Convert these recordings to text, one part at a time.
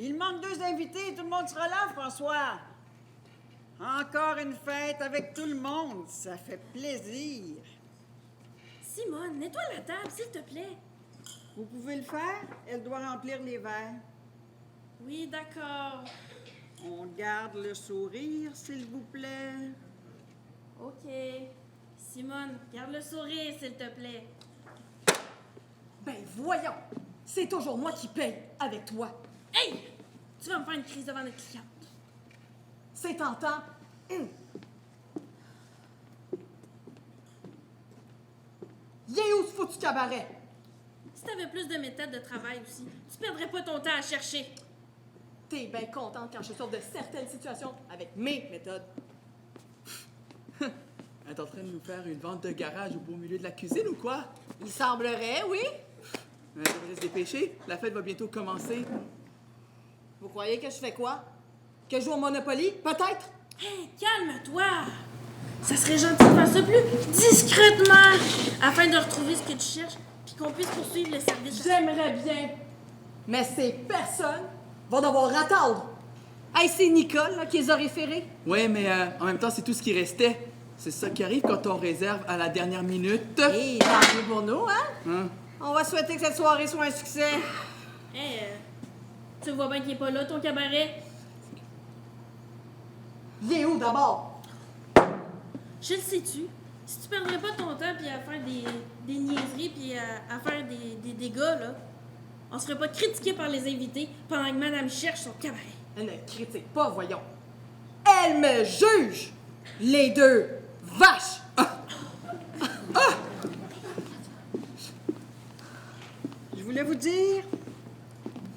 Il manque 2 invités, tout le monde sera là, François. Encore une fête avec tout le monde, ça fait plaisir. Simone, nettoie la table, s'il te plaît. Vous pouvez le faire? Elle doit remplir les verres. Oui, d'accord. On garde le sourire, s'il vous plaît. OK. Simone, garde le sourire, s'il te plaît. Ben voyons, c'est toujours moi qui paye avec toi. Hey! Tu vas me faire une crise devant notre cliente. C'est tentant. Il est où ce foutu cabaret? Si t'avais plus de méthodes de travail aussi, tu perdrais pas ton temps à chercher. T'es bien contente quand je sors de certaines situations avec mes méthodes. Elle est en train de nous faire une vente de garage au beau milieu de la cuisine ou quoi? Il semblerait, oui. Elle devrait se dépêcher. La fête va bientôt commencer. Vous croyez que je fais quoi? Que je joue au Monopoly? Peut-être? Hey, calme-toi! Ça serait gentil de faire ça plus discrètement, afin de retrouver ce que tu cherches, puis qu'on puisse poursuivre le service. J'aimerais bien. Mais ces personnes vont devoir attendre. Hey, c'est Nicole là, qui les a référés. Ouais, mais en même temps, c'est tout ce qui restait. C'est ça qui arrive quand on réserve à la dernière minute. Hey, tant mieux pour nous, hein? Hein? On va souhaiter que cette soirée soit un succès. Hey, tu vois bien qu'il est pas là, ton cabaret? Il est où d'abord? Je le sais-tu. Si tu perdrais pas ton temps puis à faire des niaiseries puis à faire des dégâts, là, on serait pas critiqué par les invités pendant que madame cherche son cabaret. Elle ne critique pas, voyons. Elle me juge! Les deux vaches! Je voulais vous dire,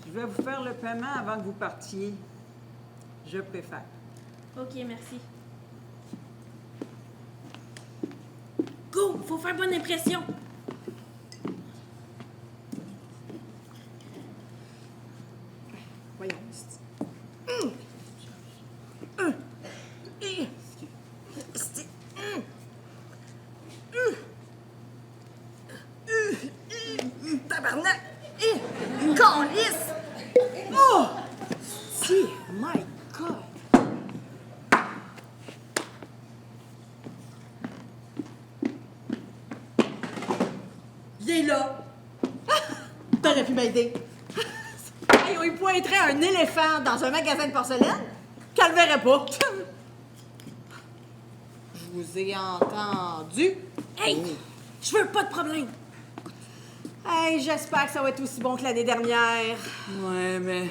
je vais vous faire le paiement avant que vous partiez. Je peux faire. OK, merci. Go! Faut faire bonne impression! Voyons. Tabarnak! Câlisse! Oh! Si, my God! Il est là! T'aurais pu m'aider! Hey, il pointerait un éléphant dans un magasin de porcelaine qu'elle le verrait pas. Je vous ai entendu. Hey! Je veux pas de problème! Hey, j'espère que ça va être aussi bon que l'année dernière. Ouais, mais...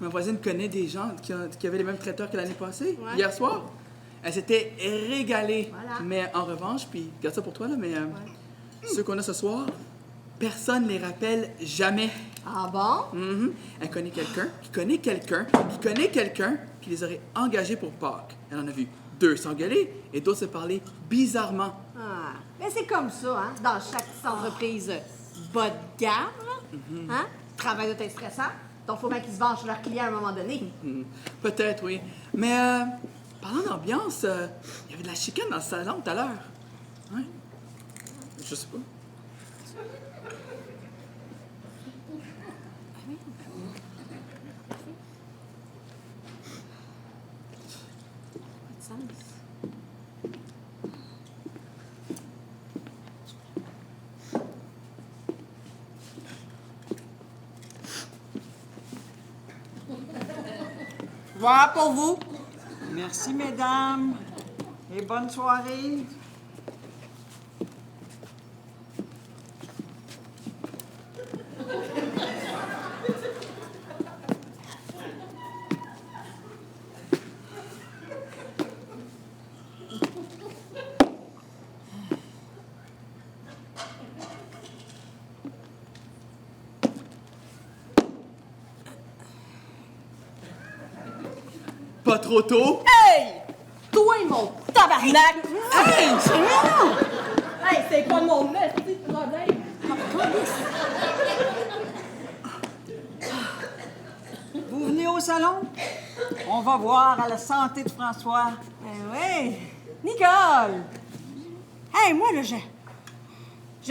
ma voisine connaît des gens qui avaient les mêmes traiteurs que l'année passée, Ouais. hier soir. Elle s'était régalée. Voilà. Mais en revanche, puis garde ça pour toi, là, mais ceux qu'on a ce soir, personne les rappelle jamais. Ah bon? Mhm. Elle connaît quelqu'un, qui connaît quelqu'un, qui connaît quelqu'un, qui les aurait engagés pour Pâques. Elle en a vu 2 s'engueuler et d'autres se parler bizarrement. Ah, mais c'est comme ça, hein, dans chaque petite entreprise bas de gamme, là. Hein? Travail doit être stressant, donc faut bien qu'ils se vengent sur leurs clients à un moment donné. Mhm. Peut-être, oui. Mais parlant d'ambiance, il y avait de la chicane dans le salon tout à l'heure. Hein? Je sais pas. Voilà pour vous. Merci, mesdames, et bonne soirée. Pas trop tôt? Hey! Toi, mon tabarnak! Hey! Hey, c'est quoi mon petit problème? Vous venez au salon? On va voir à la santé de François. Ben oui. Nicole! Hey, moi, là, je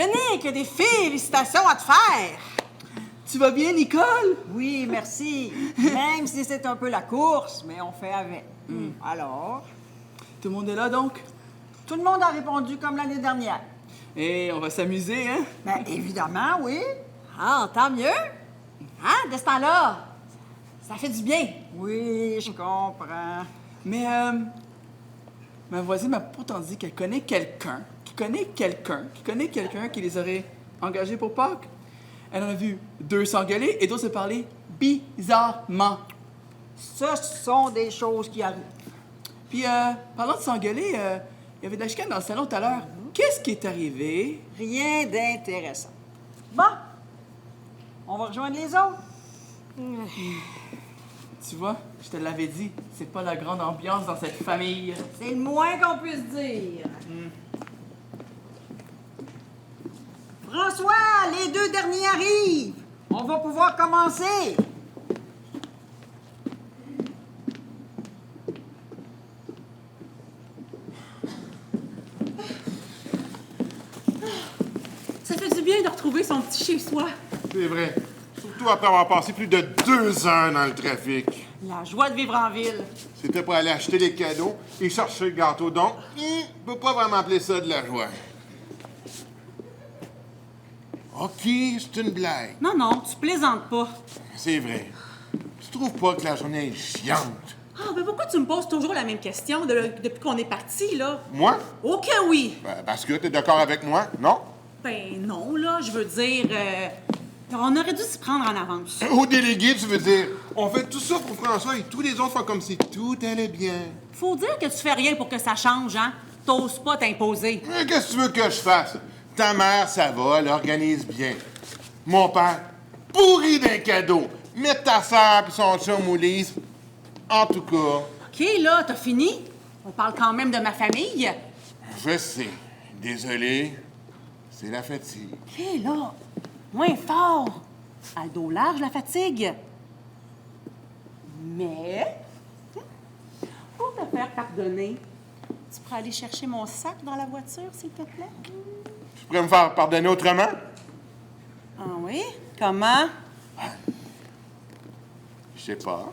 n'ai que des félicitations à te faire. Tu vas bien, Nicole? Oui, merci. Même si c'est un peu la course, mais on fait avec. Alors, Tout le monde est là, donc? tout le monde a répondu comme l'année dernière. Et on va s'amuser, hein? Ben, évidemment, oui. Ah, tant mieux. Hein, de ce temps-là, ça fait du bien. Oui, je comprends. Mais, ma voisine m'a pourtant dit qu'elle connaît quelqu'un, qui les aurait engagés pour Pâques. Elle en a vu 2 s'engueuler et d'autres se parler bizarrement. Ce sont des choses qui arrivent. Puis, parlant de s'engueuler, il y avait de la chicane dans le salon tout à l'heure. Qu'est-ce qui est arrivé? Rien d'intéressant. Bon, on va rejoindre les autres. Tu vois, je te l'avais dit, c'est pas la grande ambiance dans cette famille. C'est le moins qu'on puisse dire. François, les 2 derniers arrivent. On va pouvoir commencer. Ça fait du bien de retrouver son petit chez-soi. C'est vrai. Surtout après avoir passé plus de 2 heures dans le trafic. La joie de vivre en ville. C'était pour aller acheter des cadeaux et chercher le gâteau. Donc, on peut pas vraiment appeler ça de la joie. OK, c'est une blague. Non, non, tu plaisantes pas. C'est vrai. Tu trouves pas que la journée est chiante? Ah, mais pourquoi tu me poses toujours la même question depuis qu'on est parti, là? Moi? Ok, oui. Ben, parce que t'es d'accord avec moi, non? Ben non, là, je veux dire, on aurait dû s'y prendre en avance. Au délégué, tu veux dire, on fait tout ça pour François et tous les autres font comme si tout allait bien. Faut dire que tu fais rien pour que ça change, hein? T'oses pas t'imposer. Qu'est-ce que tu veux que je fasse? Ta mère, ça va, elle organise bien. Mon père, pourri d'un cadeau. Mettre ta sœur et son chum au lit. En tout cas, OK, là, t'as fini? On parle quand même de ma famille. je sais. Désolé, c'est la fatigue. OK, là, moins fort. À le dos large, la fatigue. Mais, pour te faire pardonner, tu pourrais aller chercher mon sac dans la voiture, s'il te plaît? Tu pourrais me faire pardonner autrement? Ah oui? Comment? Je sais pas.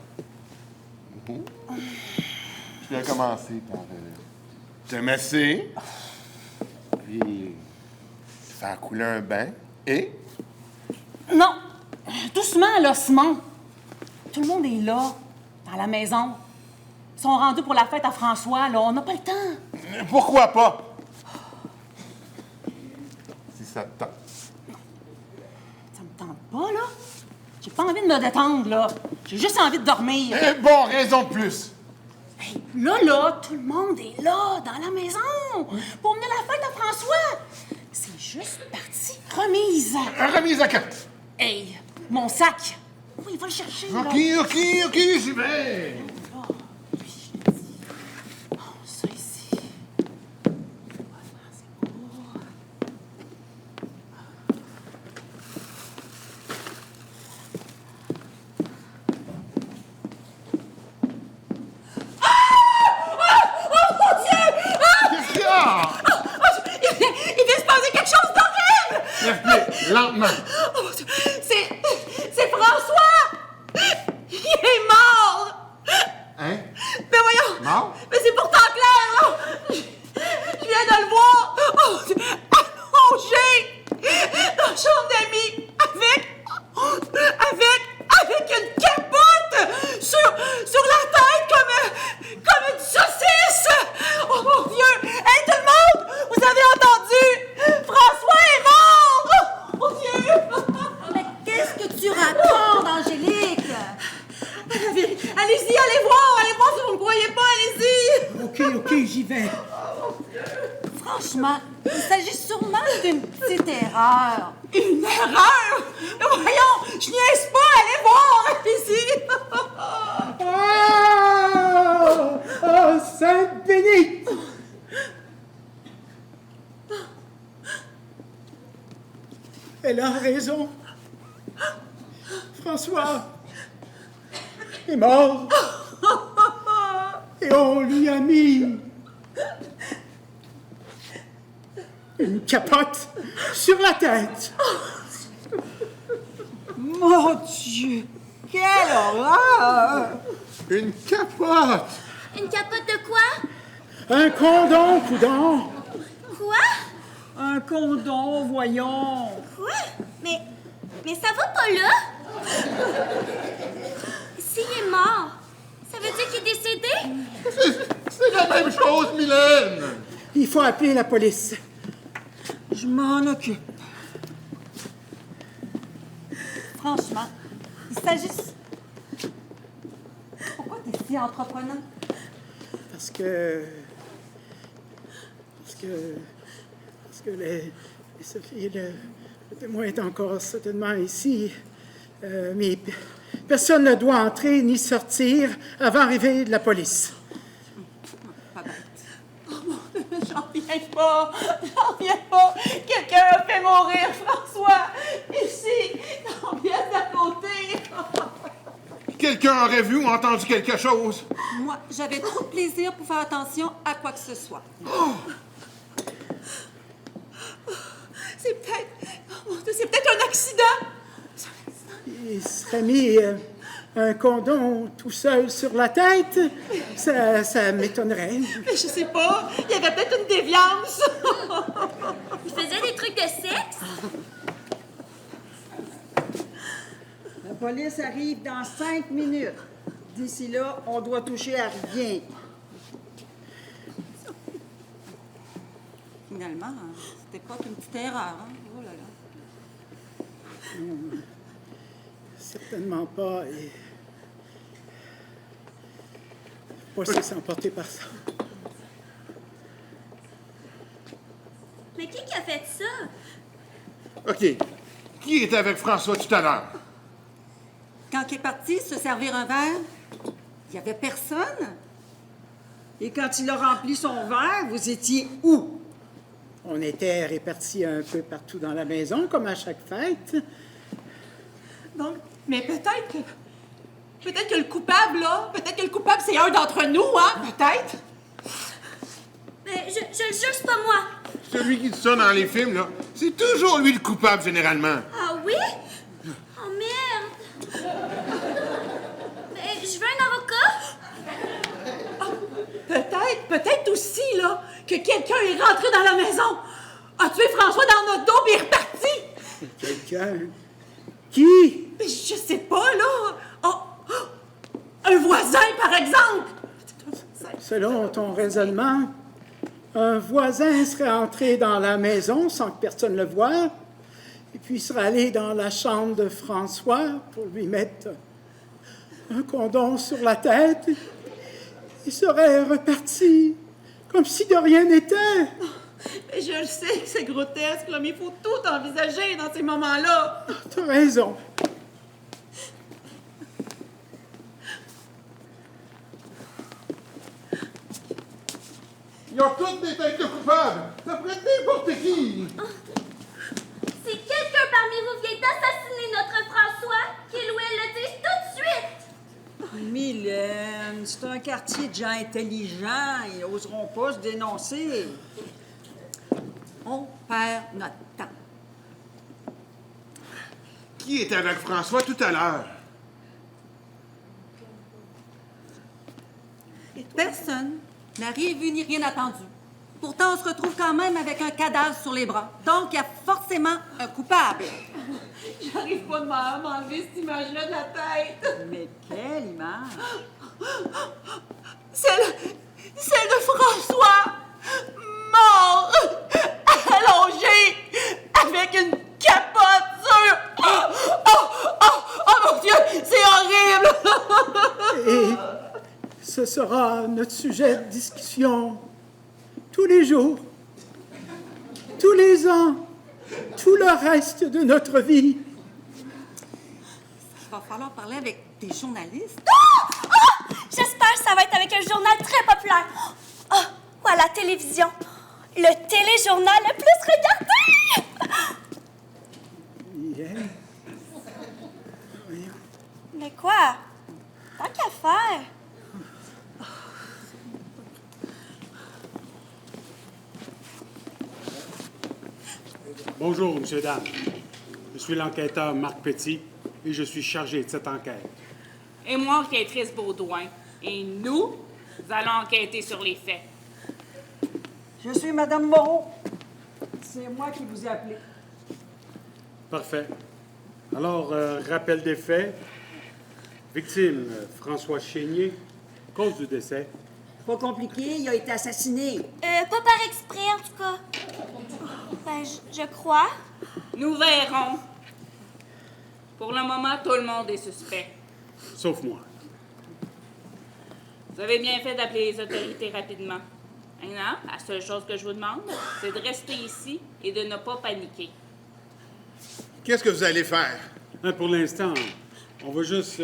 Je vais commencer par te masser, puis faire couler un bain, et... Non! Doucement, là, Simon. Tout le monde est là, dans la maison. Ils sont rendus pour la fête à François, là. On n'a pas le temps. Pourquoi pas? Si ça te tente. Ça me tente pas, là. J'ai pas envie de me détendre, là. J'ai juste envie de dormir. Eh bon, raison de plus. Hey, là, tout le monde est là, dans la maison, pour mener la fête à François. C'est juste partie remise. Remise à carte. Hey, mon sac. Oui, va le chercher, là. OK, j'y vais. Oh, lui, je te dis. Oh, ça ici. Voilà, c'est beau. Qu'est-ce qu'il y a? Il vient se passer quelque chose d'horrible! Lève-les, lentement. Oh, mon Dieu. C'est François! Il est mort! Hein? Mais voyons! Mort? Mais c'est pourtant clair, là! Je viens de le voir! Oh, mon Dieu. Allongé! Dans la chambre d'amis! Avec une capote! Sur la tête comme une saucisse! Oh mon Dieu! Hey, tout le monde! Vous avez entendu? François est mort! Oh mon Dieu! Mais qu'est-ce que tu racontes, Angélique? Allez-y, allez voir si vous ne me croyez pas, allez-y! OK, j'y vais. Franchement, il s'agit sûrement d'une petite erreur. Une erreur! Mais voyons, je niaise pas, allez voir, allez-y! Oh, Sainte bénite! Elle a raison. François est mort. Et on lui a mis une capote sur la tête. Mon Dieu! Quelle horreur! Une capote! Une capote de quoi? Un condom, coudon! Quoi? Un condom, voyons! Quoi? Mais ça va pas là? S'il est mort, ça veut dire qu'il est décédé? C'est la même chose, Mylène! Il faut appeler la police. Je m'en occupe. Franchement, il s'agit... Pourquoi t'es si entreprenant? Parce que Sophie, le témoin est encore certainement ici. Mais personne ne doit entrer ni sortir avant l'arrivée de la police. Pas bête. J'en reviens pas! J'en reviens pas! Quelqu'un a fait mourir François! Ici! Dans la pièce d'à côté! Quelqu'un aurait vu ou entendu quelque chose? Moi, j'avais trop de plaisir pour faire attention à quoi que ce soit. C'est peut-être un accident! Il serait mis un condom tout seul sur la tête. Ça m'étonnerait. Mais je sais pas, il y avait peut-être une déviance! Il faisait des trucs de sexe? La police arrive dans 5 minutes. D'ici là, on doit toucher à rien. Finalement, c'était pas qu'une petite erreur, hein? Oh là là. Certainement pas. Et... pas se laisser emporter par ça. Mais qui a fait ça? OK. Qui était avec François tout à l'heure? Quand il est parti se servir un verre, il y avait personne. Et quand il a rempli son verre, vous étiez où? On était répartis un peu partout dans la maison, comme à chaque fête. Donc, mais peut-être que le coupable, là, peut-être que le coupable, c'est un d'entre nous, hein? Peut-être. Mais je le jure, c'est pas moi. Celui qui dit ça dans les films, là, c'est toujours lui le coupable, généralement. Ah oui? Oh merde! Mais je veux un avocat? Peut-être aussi, là, que quelqu'un est rentré dans la maison, a tué François dans notre dos, puis est reparti. Quelqu'un. Qui? Mais je sais pas, là. Un voisin, par exemple. Selon ton raisonnement, un voisin serait entré dans la maison sans que personne le voie, et puis serait allé dans la chambre de François pour lui mettre un condom sur la tête. Il serait reparti comme si de rien n'était. Mais je le sais que c'est grotesque, là, mais il faut tout envisager dans ces moments-là. T'as raison. Ils ont tous des têtes de coupables. Ça pourrait être n'importe qui. Si quelqu'un parmi vous vient d'assassiner notre François, qu'il ou elle le dise tout de suite! Mylène, c'est un quartier de gens intelligents. Ils n'oseront pas se dénoncer. On perd notre temps. Qui était avec François tout à l'heure? Personne n'a rien vu ni rien entendu. Pourtant, on se retrouve quand même avec un cadavre sur les bras. Donc, il y a forcément un coupable. J'arrive pas de m'enlever cette image-là de la tête. Mais quelle image! Celle de François, mort, allongé, avec une capote sur... Oh mon Dieu, c'est horrible! Et ce sera notre sujet de discussion tous les jours, tous les ans, tout le reste de notre vie. Il va falloir parler avec des journalistes. J'espère que ça va être avec un journal très populaire. Ou à la télévision. Le téléjournal le plus regardé! Mylène, Mais quoi? Tant qu'à faire. Bonjour, monsieur, dame. Je suis l'enquêteur Marc Petit. et je suis chargé de cette enquête. Et moi, enquêtrice Baudouin. Et nous allons enquêter sur les faits. Je suis Madame Moreau. C'est moi qui vous ai appelé. Parfait. Alors, rappel des faits. Victime, François Chénier. Cause du décès. Pas compliqué, il a été assassiné. Pas par exprès, en tout cas. Ben, je crois. Nous verrons. Pour le moment, tout le monde est suspect. Sauf moi. Vous avez bien fait d'appeler les autorités rapidement. Maintenant, la seule chose que je vous demande, c'est de rester ici et de ne pas paniquer. Qu'est-ce que vous allez faire? Hein, pour l'instant, on va juste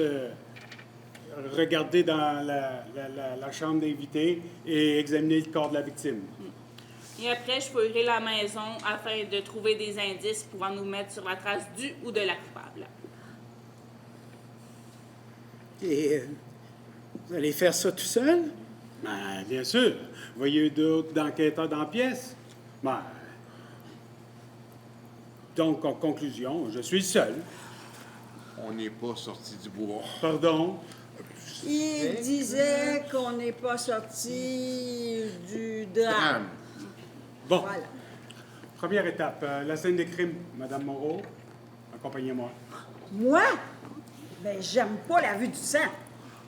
regarder dans la chambre d'invités et examiner le corps de la victime. Et après, je fouillerai la maison afin de trouver des indices pouvant nous mettre sur la trace du ou de la coupable. Et vous allez faire ça tout seul? Ben, bien sûr. Voyez d'autres enquêteurs dans la pièce? Ben, donc, en conclusion, je suis seul. On n'est pas sorti du bois. Pardon? Il disait qu'on n'est pas sorti du drame. Bon. Voilà. Première étape, la scène des crimes. Madame Moreau, accompagnez-moi. Moi? Ben, j'aime pas la vue du sang.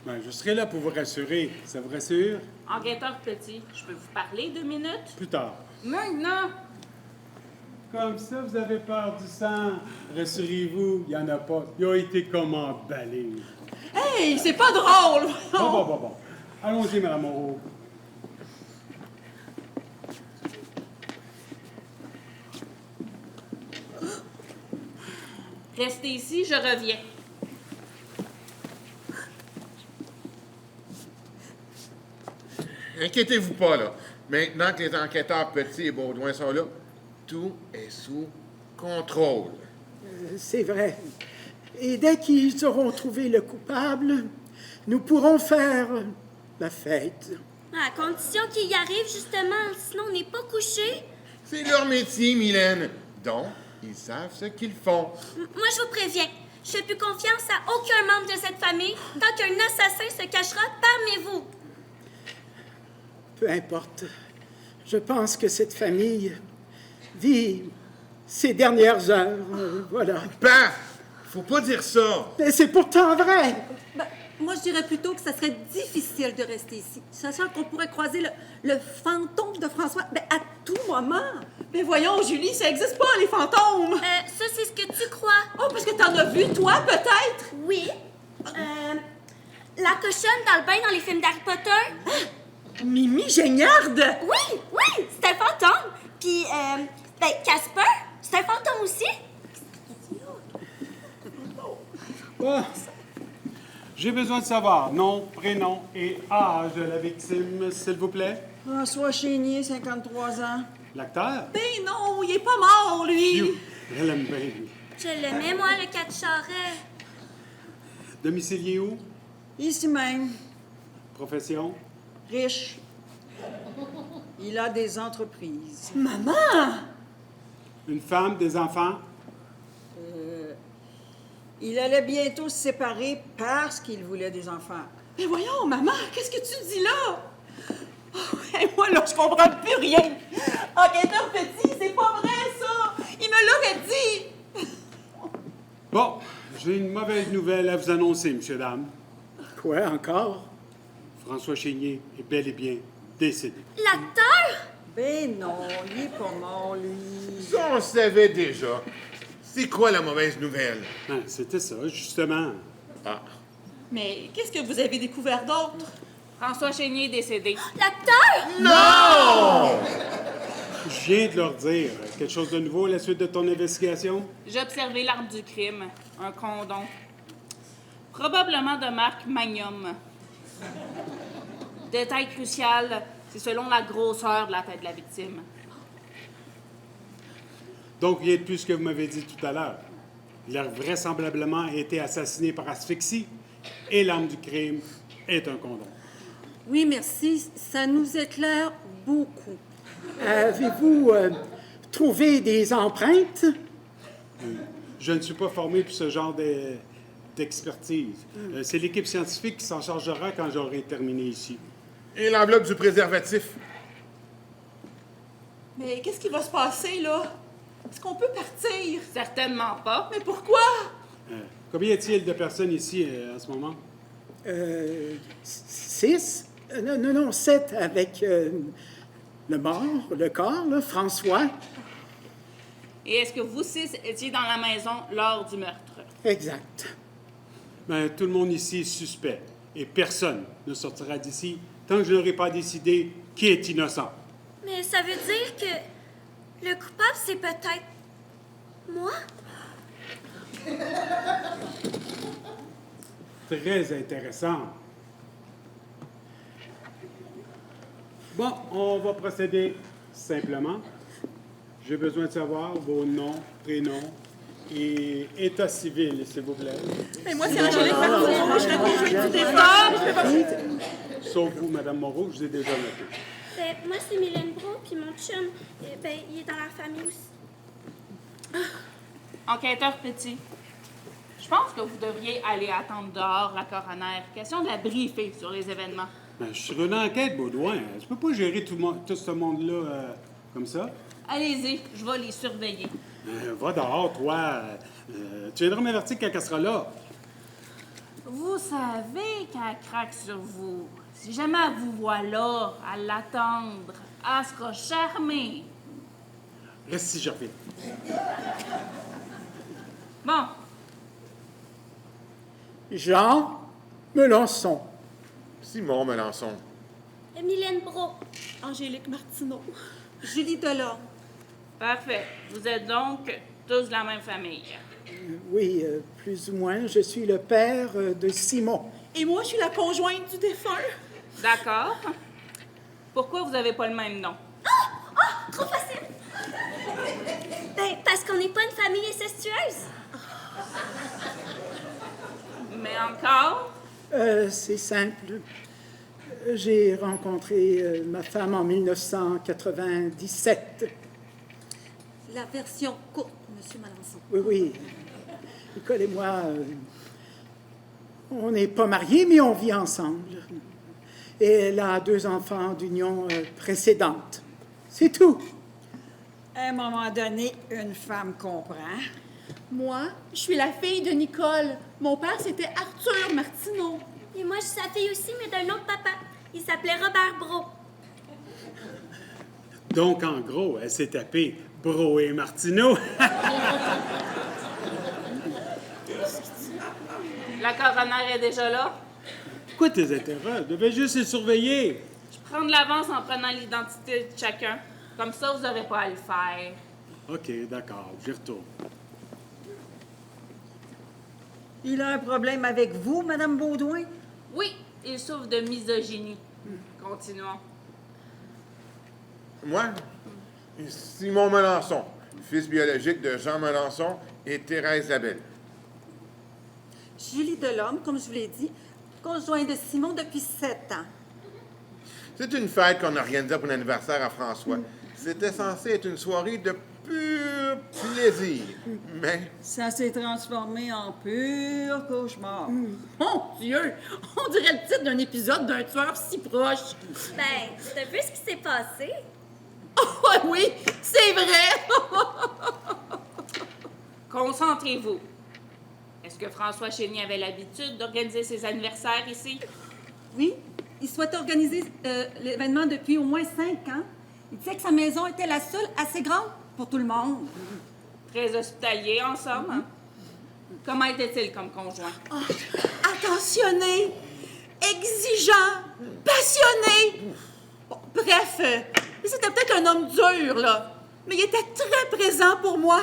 Ben, je serai là pour vous rassurer. Ça vous rassure? Enquêteur Petit, je peux vous parler 2 minutes? Plus tard. Maintenant! Comme ça, vous avez peur du sang. Rassurez-vous, il n'y en a pas. Il a été comme emballé. Hey, c'est pas drôle! Bon. Allons-y, Madame Moreau. Restez ici, je reviens. Inquiétez-vous pas, là. Maintenant que les enquêteurs Petit et Baudouin sont là, tout est sous contrôle. C'est vrai. Et dès qu'ils auront trouvé le coupable, nous pourrons faire la fête. À condition qu'il y arrive, justement, sinon on n'est pas couché. C'est leur métier, Mylène. Donc, ils savent ce qu'ils font. Moi, je vous préviens, je fais plus confiance à aucun membre de cette famille tant qu'un assassin se cachera parmi vous. Peu importe. Je pense que cette famille vit ses dernières heures. Voilà. Paf! Faut pas dire ça. Mais c'est pourtant vrai. Ben, moi, je dirais plutôt que ça serait difficile de rester ici, sachant qu'on pourrait croiser le fantôme de François à tout moment. Mais voyons, Julie, ça existe pas, les fantômes! Ça, c'est ce que tu crois. Oh, parce que t'en as vu, toi, peut-être? Oui. La cochonne dans le bain dans les films d'Harry Potter. Mimi Géniarde! Oui, c'est un fantôme. Puis, Casper, c'est un fantôme aussi. Ah, j'ai besoin de savoir nom, prénom et âge de la victime, s'il vous plaît. François Chénier, 53 ans. L'acteur? Ben non, il est pas mort, lui! Phew, je l'aime bien, lui. Je l'aimais, moi, le 4 Charret. Domicilié où? Ici même, Profession? riche. Il a des entreprises. Maman! Une femme, des enfants? Il allait bientôt se séparer parce qu'il voulait des enfants. Mais voyons, maman, qu'est-ce que tu dis là? Oh, et moi, là, je comprends plus rien. Enquêteur Petit, c'est pas vrai, ça! Il me l'aurait dit! Bon, j'ai une mauvaise nouvelle à vous annoncer, monsieur, dame. Quoi encore? François Chénier est bel et bien décédé. L'acteur? Ben non, il est pas mort, lui. Ça, on le savait déjà. C'est quoi la mauvaise nouvelle? Ben, c'était ça, justement. Ah. Mais qu'est-ce que vous avez découvert d'autre? François Chénier est décédé. L'acteur? Non! Je viens de leur dire. Quelque chose de nouveau à la suite de ton investigation? J'ai observé l'arme du crime, un condom. Probablement de marque Magnum. Détail crucial, c'est selon la grosseur de la tête de la victime. Donc, rien de plus ce que vous m'avez dit tout à l'heure. Il a vraisemblablement été assassiné par asphyxie et l'arme du crime est un condom. Oui, merci. Ça nous éclaire beaucoup. Avez-vous trouvé des empreintes? Je ne suis pas formé pour ce genre d'expertise. C'est l'équipe scientifique qui s'en chargera quand j'aurai terminé ici. Et l'enveloppe du préservatif? Mais qu'est-ce qui va se passer, là? Est-ce qu'on peut partir? Certainement pas. Mais pourquoi? Combien y a-t-il de personnes ici en ce moment? 6? Non, 7 avec le mort, le corps, là, François. Et est-ce que vous six étiez dans la maison lors du meurtre? Exact. Ben, tout le monde ici est suspect. Et personne ne sortira d'ici tant que je n'aurai pas décidé qui est innocent. Mais ça veut dire que le coupable, c'est peut-être moi? Très intéressant. Bon, on va procéder simplement. J'ai besoin de savoir vos noms, prénoms et état civil, s'il vous plaît. Mais moi, c'est Angélique Martineau. Je serais conjointe du défunt. Sauf vous, Madame Moreau, je vous ai déjà noté. Ben, moi, c'est Mylène Bro, puis mon chum, ben, il est dans la famille aussi. Enquêteur Petit, je pense que vous devriez aller attendre dehors la coroner. Question de la briefer sur les événements. Ben, je suis sur une enquête, Baudouin. Je peux pas gérer tout ce monde-là comme ça. Allez-y, je vais les surveiller. Va dehors, toi. Tu viendras m'avertir quand elle sera là. Vous savez qu'elle craque sur vous. Si jamais elle vous voit là, à l'attendre, elle sera charmée. Reste si je reviens. Bon, Jean Melançon. Simon Melançon. Mylène Bro. Angélique Martineau. Julie Delorme. parfait. Vous êtes donc tous de la même famille. Oui, plus ou moins. Je suis le père de Simon. Et moi, je suis la conjointe du défunt. D'accord. Pourquoi vous n'avez pas le même nom? Trop facile! Ben, parce qu'on n'est pas une famille incestueuse. Mais encore? C'est simple. J'ai rencontré ma femme en 1997. La version courte, M. Melançon. Oui. Nicole et moi, on n'est pas mariés, mais on vit ensemble. Et elle a 2 enfants d'union précédente. C'est tout. À un moment donné, une femme comprend. Moi, je suis la fille de Nicole. Mon père, c'était Arthur Martineau. Et moi, je suis sa fille aussi, mais d'un autre papa. Il s'appelait Robert Bro. Donc, en gros, elle s'est tapée Bro et Martineau. La coroner est déjà là? Pourquoi tes intérêts? Je devais juste les surveiller. Je prends de l'avance en prenant l'identité de chacun. Comme ça, vous n'aurez pas à le faire. OK, d'accord, j'y retourne. Il a un problème avec vous, Madame Baudouin? Oui, il souffre de misogynie. Continuons. Moi, Simon Melançon, fils biologique de Jean Melançon et Thérèse Labelle. Julie Delorme, comme je vous l'ai dit, conjointe de Simon depuis 7 ans. C'est une fête qu'on organisait pour l'anniversaire à François. C'était censé être une soirée de pur plaisir, mais Ça s'est transformé en pur cauchemar. Mon Dieu! On dirait le titre d'un épisode d'un tueur si proche. Ben, t'as vu ce qui s'est passé? Oh oui, c'est vrai! Concentrez-vous. Est-ce que François Chénier avait l'habitude d'organiser ses anniversaires ici? Oui, il souhaite organiser l'événement depuis au moins 5 ans. Il disait que sa maison était la seule assez grande pour tout le monde. Très hospitalier, en somme. Hein? Comment était-il comme conjoint? Attentionné, exigeant, passionné. Bon, bref, c'était peut-être un homme dur, là. Mais il était très présent pour moi.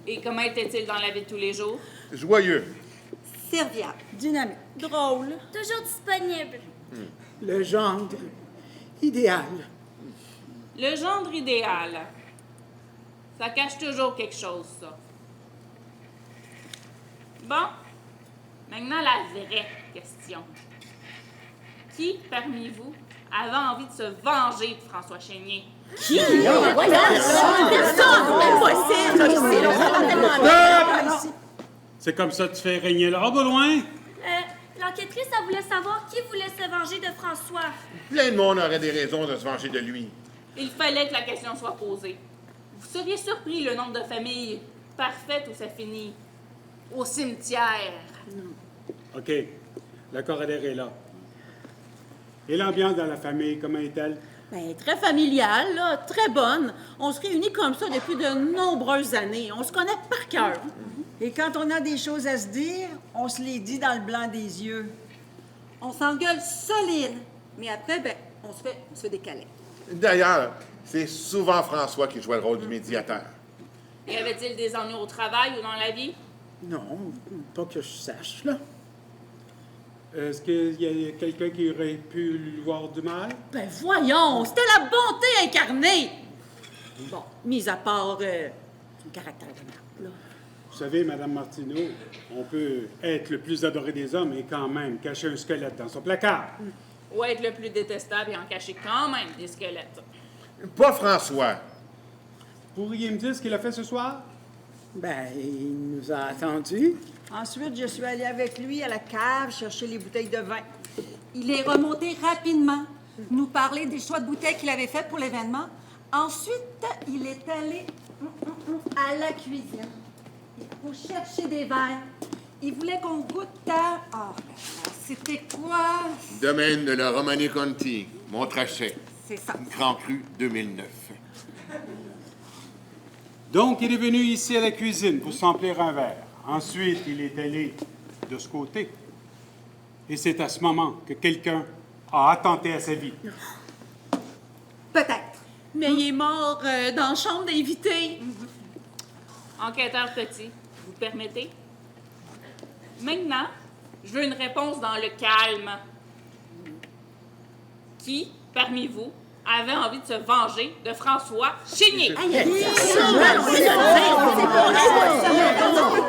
Et comment était-il dans la vie de tous les jours? joyeux. Serviable. Dynamique. Drôle. Toujours disponible. Le gendre idéal. Le gendre idéal. Ça cache toujours quelque chose, ça. Bon, maintenant la vraie question. Qui, parmi vous, avait envie de se venger de François Chénier? Personne! Impossible! Ici, on s'entend tellement bien. C'est comme ça que tu fais régner l'ordre au loin? L'enquêtrice, elle voulait savoir qui voulait se venger de François. Plein de monde aurait des raisons de se venger de lui. Il fallait que la question soit posée. Vous seriez surpris le nombre de familles parfaites où ça finit. Au cimetière. OK. La corollaire est là. Et l'ambiance dans la famille, comment est-elle? Ben, très familiale, là, très bonne. On se réunit comme ça depuis de nombreuses années. On se connaît par cœur. Et quand on a des choses à se dire, on se les dit dans le blanc des yeux. On s'engueule solide, mais après, ben, on se fait des câlins. D'ailleurs, c'est souvent François qui jouait le rôle du médiateur. Y avait-il des ennuis au travail ou dans la vie? Non, pas que je sache, là. Est-ce qu'il y a quelqu'un qui aurait pu lui voir du mal? Ben voyons, c'était la bonté incarnée. Bon, mis à part son caractère de marde, là. Vous savez, Madame Martineau, on peut être le plus adoré des hommes et quand même cacher un squelette dans son placard. Ou être le plus détestable et en cacher quand même des squelettes. Pas François. Pourriez me dire ce qu'il a fait ce soir? Ben, il nous a attendus. Ensuite, je suis allée avec lui à la cave chercher les bouteilles de vin. Il est remonté rapidement, nous parler des choix de bouteilles qu'il avait fait pour l'événement. Ensuite, il est allé à la cuisine pour chercher des verres. Il voulait qu'on goûte à... Ah, c'était quoi? Domaine de la Romanée Conti, Montrachet. C'est ça. Grand Cru 2009. Donc, il est venu ici à la cuisine pour s'emplir un verre. Ensuite, il est allé de ce côté. Et c'est à ce moment que quelqu'un a attenté à sa vie. Peut-être. Mais il est mort dans la chambre d'invités. Enquêteur Petit, vous permettez? Maintenant, je veux une réponse dans le calme. Qui, parmi vous, avait envie de se venger de François Chénier?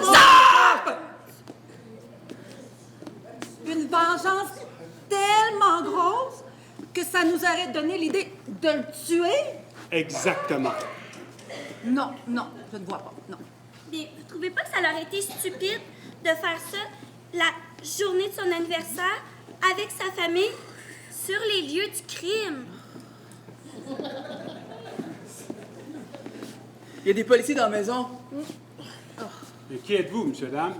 Stop! Une vengeance tellement grosse que ça nous aurait donné l'idée de le tuer? Exactement. Non, non, je ne vois pas, non. Mais vous trouvez pas que ça leur été stupide de faire ça la journée de son anniversaire avec sa famille sur les lieux du crime? Il y a des policiers dans la maison. Et qui êtes-vous, monsieur, dame?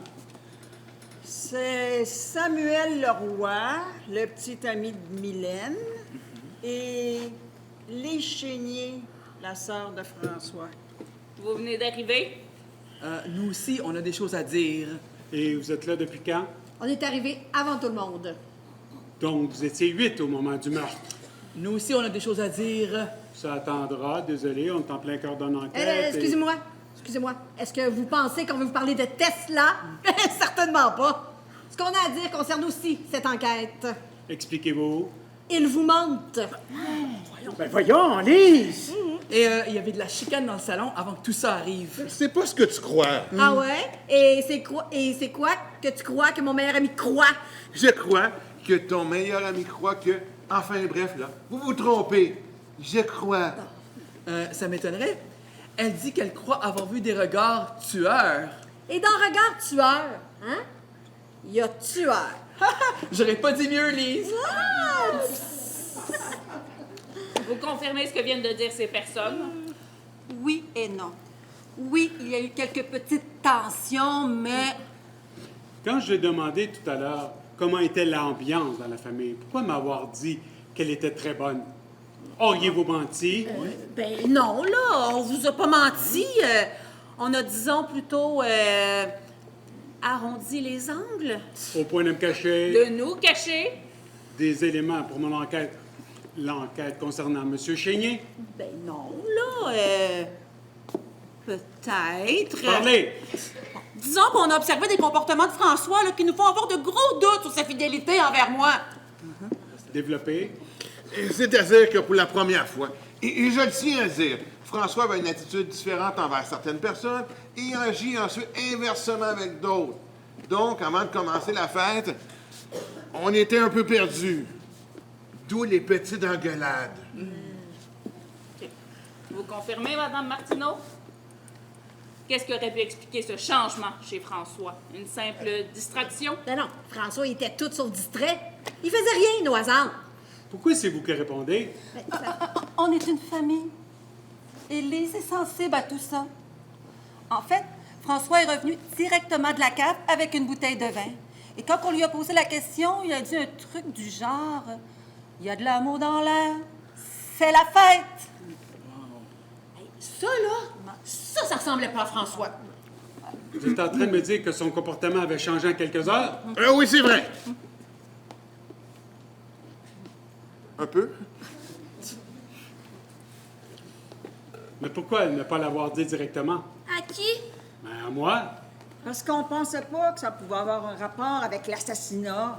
C'est Samuel Leroy, le petit ami de Mylène, et les Chénier, la sœur de François. Vous venez d'arriver? Nous aussi, on a des choses à dire. Et vous êtes là depuis quand? On est arrivé avant tout le monde. Donc, vous étiez 8 au moment du meurtre. Nous aussi, on a des choses à dire. Ça attendra, désolé, on est en plein cœur d'une enquête. Excusez-moi. Est-ce que vous pensez qu'on veut vous parler de Tesla? Certainement pas. Ce qu'on a à dire concerne aussi cette enquête. Expliquez-vous. Ils vous mentent. Ben voyons, Lise! Et il y avait de la chicane dans le salon avant que tout ça arrive. C'est pas ce que tu crois. Ah ouais? Et c'est quoi que tu crois que mon meilleur ami croit? Je crois que ton meilleur ami croit que... Enfin, bref, là, vous vous trompez. Je crois. Ça m'étonnerait. Elle dit qu'elle croit avoir vu des regards tueurs. Et dans regard tueur, hein? Il y a tueur. J'aurais pas dit mieux, Lise. Vous confirmez ce que viennent de dire ces personnes? Oui et non. Oui, il y a eu quelques petites tensions, mais... Quand je l'ai demandé tout à l'heure comment était l'ambiance dans la famille, pourquoi m'avoir dit qu'elle était très bonne? Auriez-vous menti? Ben non, là, on vous a pas menti. On a, disons, plutôt arrondi les angles. Au point de me cacher De nous cacher? des éléments pour mon enquête. L'enquête concernant M. Chénier. Ben non, là, peut-être. Parlez! Disons qu'on a observé des comportements de François là, qui nous font avoir de gros doutes sur sa fidélité envers moi. Développé. C'est-à-dire que pour la première fois, et je le tiens à dire, François avait une attitude différente envers certaines personnes et il agit ensuite inversement avec d'autres. Donc, avant de commencer la fête, on était un peu perdus. D'où les petites engueulades. Vous confirmez, Madame Martineau? Qu'est-ce qui aurait pu expliquer ce changement chez François? Une simple distraction? Non, François, il était tout sauf distrait. Il faisait rien, Noisanne. Pourquoi c'est vous qui répondez? On est une famille. Élise est sensible à tout ça. En fait, François est revenu directement de la cave avec une bouteille de vin. Et quand on lui a posé la question, il a dit un truc du genre « Il y a de l'amour dans l'air. C'est la fête. » Ça, là, ça ressemblait pas à François. Vous êtes en train de me dire que son comportement avait changé en quelques heures? Oui, c'est vrai. Un peu. Mais pourquoi ne pas l'avoir dit directement? À qui? Ben, à moi. Parce qu'on pensait pas que ça pouvait avoir un rapport avec l'assassinat.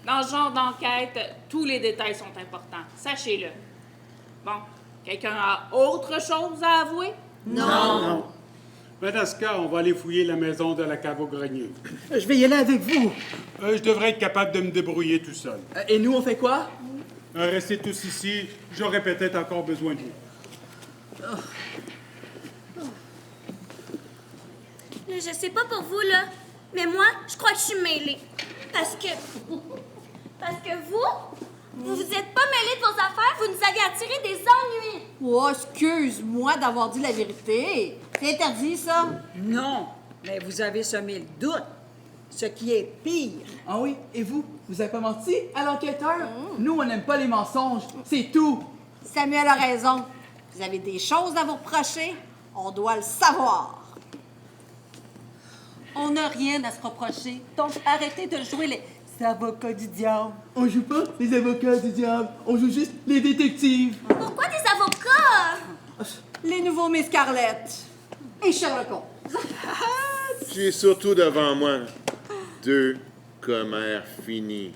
Dans ce genre d'enquête, tous les détails sont importants. Sachez-le. Bon, quelqu'un a autre chose à avouer? Non. Ben, dans ce cas, on va aller fouiller la maison de la cave au grenier. Je vais y aller avec vous. Je devrais être capable de me débrouiller tout seul. Et nous, on fait quoi? Restez tous ici, j'aurai peut-être encore besoin de vous. Je sais pas pour vous, là, mais moi, je crois que je suis mêlée. Parce que vous êtes pas mêlés de vos affaires, vous nous avez attiré des ennuis. Oh, excuse-moi d'avoir dit la vérité. C'est interdit, ça. Non, mais vous avez semé le doute, ce qui est pire. Ah oui? Et vous? Vous avez pas menti à l'enquêteur? Nous, on n'aime pas les mensonges. C'est tout. Samuel a raison. Vous avez des choses à vous reprocher. On doit le savoir. On n'a rien à se reprocher. Donc, arrêtez de jouer les avocats du diable. On joue pas les avocats du diable. On joue juste les détectives. Pourquoi des avocats? Les nouveaux Miss Scarlett. Et Sherlock Holmes. Tu es surtout devant moi. 2 commères finis.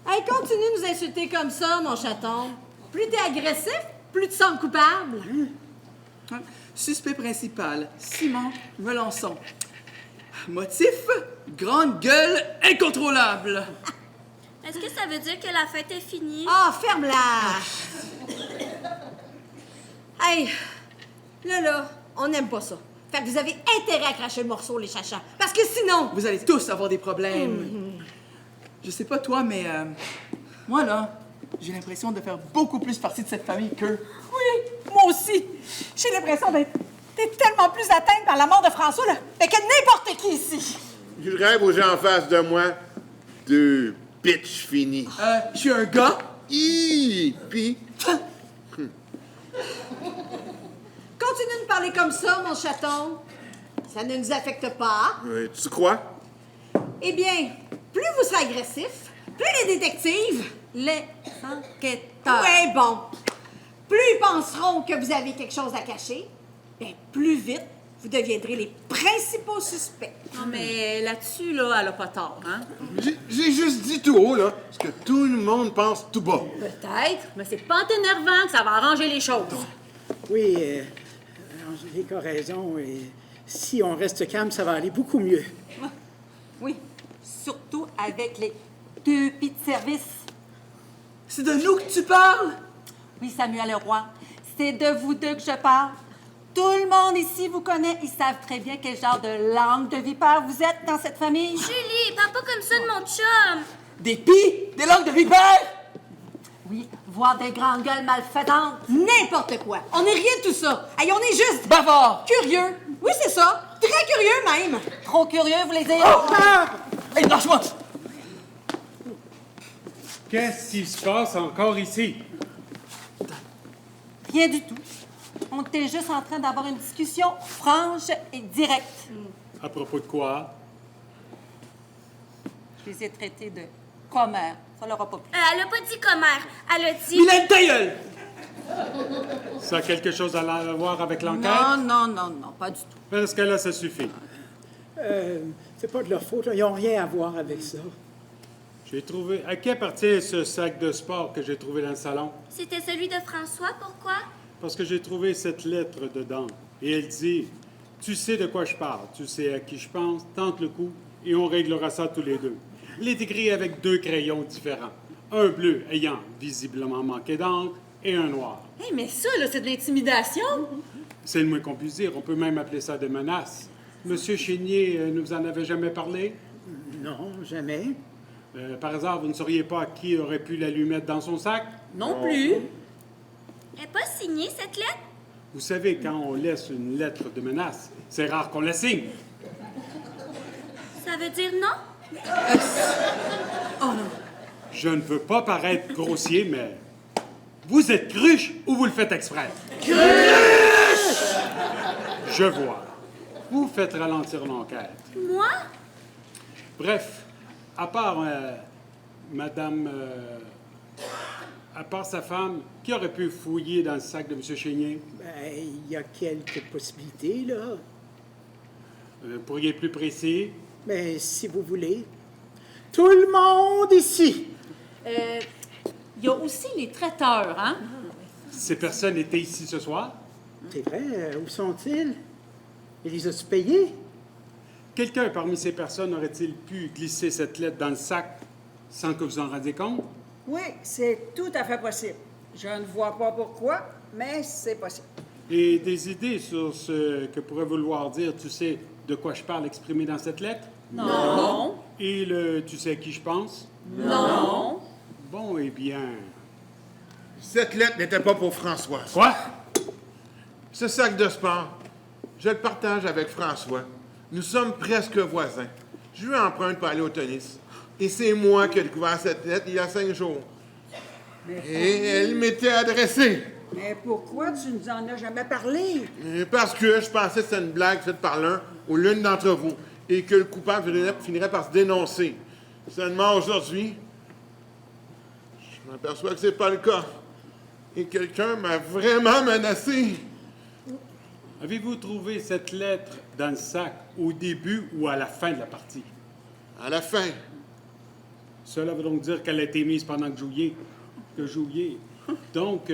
Hey, continue de nous insulter comme ça, mon chaton. Plus t'es agressif, plus tu sens coupable. Suspect principal, Simon Melançon. Motif, grande gueule incontrôlable. Est-ce que ça veut dire que la fête est finie? Ah, ferme-la! Hey, là, on n'aime pas ça. Fait que vous avez intérêt à cracher le morceau, les chachas. Parce que sinon... Vous allez tous avoir des problèmes. Je sais pas toi, mais moi, là, j'ai l'impression de faire beaucoup plus partie de cette famille qu'eux. Oui, moi aussi. J'ai l'impression d'être tellement plus atteinte par la mort de François là, que n'importe qui ici. Je rêve aux gens en face de moi. 2 bitches finis. Je suis un gars. Puis... Continue de parler comme ça, mon chaton. Ça ne nous affecte pas. tu crois? Eh bien, plus vous serez agressif, plus les détectives, les enquêteurs, ouais, bon, plus ils penseront que vous avez quelque chose à cacher, bien, plus vite, vous deviendrez les principaux suspects. Non, mais là-dessus, là, elle a pas tort, hein? J'ai juste dit tout haut, là, ce que tout le monde pense tout bas. Peut-être, mais c'est pas en t'énervant que ça va arranger les choses. Oui, Angélique a raison. Et si on reste calme, ça va aller beaucoup mieux. Oui, surtout avec les 2 pis de service. C'est de nous que tu parles? Oui, Samuel Leroy, c'est de vous 2 que je parle. Tout le monde ici vous connaît. Ils savent très bien quel genre de langue de vipère vous êtes dans cette famille. Julie, parle pas comme ça de mon chum. Des pis? Des langues de vipère? Oui, voir des grandes gueules malfaisantes. N'importe quoi. On n'est rien de tout ça. Hey, on est juste... Bavard! Curieux. Oui, c'est ça. Très curieux, même. Trop curieux, vous les dire. Oh! Hey, lâche-moi! Qu'est-ce qui se passe encore ici? Rien du tout. On était juste en train d'avoir une discussion franche et directe. À propos de quoi? Je les ai traités de commères. Ça leur a pas plu. Elle a pas dit commère, elle a dit... Mylène, ta gueule! Ça a quelque chose à voir avec l'enquête? Non, pas du tout. Dans ce cas-là, ça suffit. C'est pas de leur faute, là. Ils n'ont rien à voir avec ça. J'ai trouvé... À qui appartient ce sac de sport que j'ai trouvé dans le salon? C'était celui de François, pourquoi? Parce que j'ai trouvé cette lettre dedans. Et elle dit, tu sais de quoi je parle, tu sais à qui je pense, tente le coup et on réglera ça tous les 2. Elle est écrite avec 2 crayons différents. Un bleu ayant visiblement manqué d'encre et un noir. Hey, mais ça, là, c'est de l'intimidation. C'est le moins qu'on puisse dire. On peut même appeler ça des menaces. Monsieur Chénier ne vous en avait jamais parlé? Non, jamais. Par hasard, vous ne sauriez pas qui aurait pu la lui mettre dans son sac? Non plus. Elle n'est pas signée, cette lettre? Vous savez, quand on laisse une lettre de menace, c'est rare qu'on la signe. Ça veut dire non? Oh non. Je ne veux pas paraître grossier, mais vous êtes cruche ou vous le faites exprès? Cruche! Je vois. Vous faites ralentir l'enquête. Moi? Bref, à part à part sa femme, qui aurait pu fouiller dans le sac de M. Chénier? Ben, il y a quelques possibilités, là. Pourriez être plus précis? Mais si vous voulez. Tout le monde ici. Il y a aussi les traiteurs, hein? Ces personnes étaient ici ce soir? C'est vrai, où sont-ils? Ils les ont-tu payés? Quelqu'un parmi ces personnes aurait-il pu glisser cette lettre dans le sac sans que vous en rendiez compte? Oui, c'est tout à fait possible. Je ne vois pas pourquoi, mais c'est possible. Et des idées sur ce que pourrait vouloir dire, tu sais, de quoi je parle exprimé dans cette lettre? Non. Et le tu sais à qui je pense? Non. Bon, eh bien... Cette lettre n'était pas pour François. Quoi? Ce sac de sport, je le partage avec François. Nous sommes presque voisins. Je lui emprunte pour aller au tennis. Et c'est moi qui ai découvert cette lettre il y a 5 jours. Et elle m'était adressée. Mais pourquoi tu nous en as jamais parlé? Parce que je pensais que c'était une blague faite par l'un ou l'une d'entre vous et que le coupable finirait par se dénoncer. Seulement aujourd'hui, je m'aperçois que c'est pas le cas. Et quelqu'un m'a vraiment menacé. Avez-vous trouvé cette lettre dans le sac au début ou à la fin de la partie? À la fin. Cela veut donc dire qu'elle a été mise pendant que je jouiez. Donc,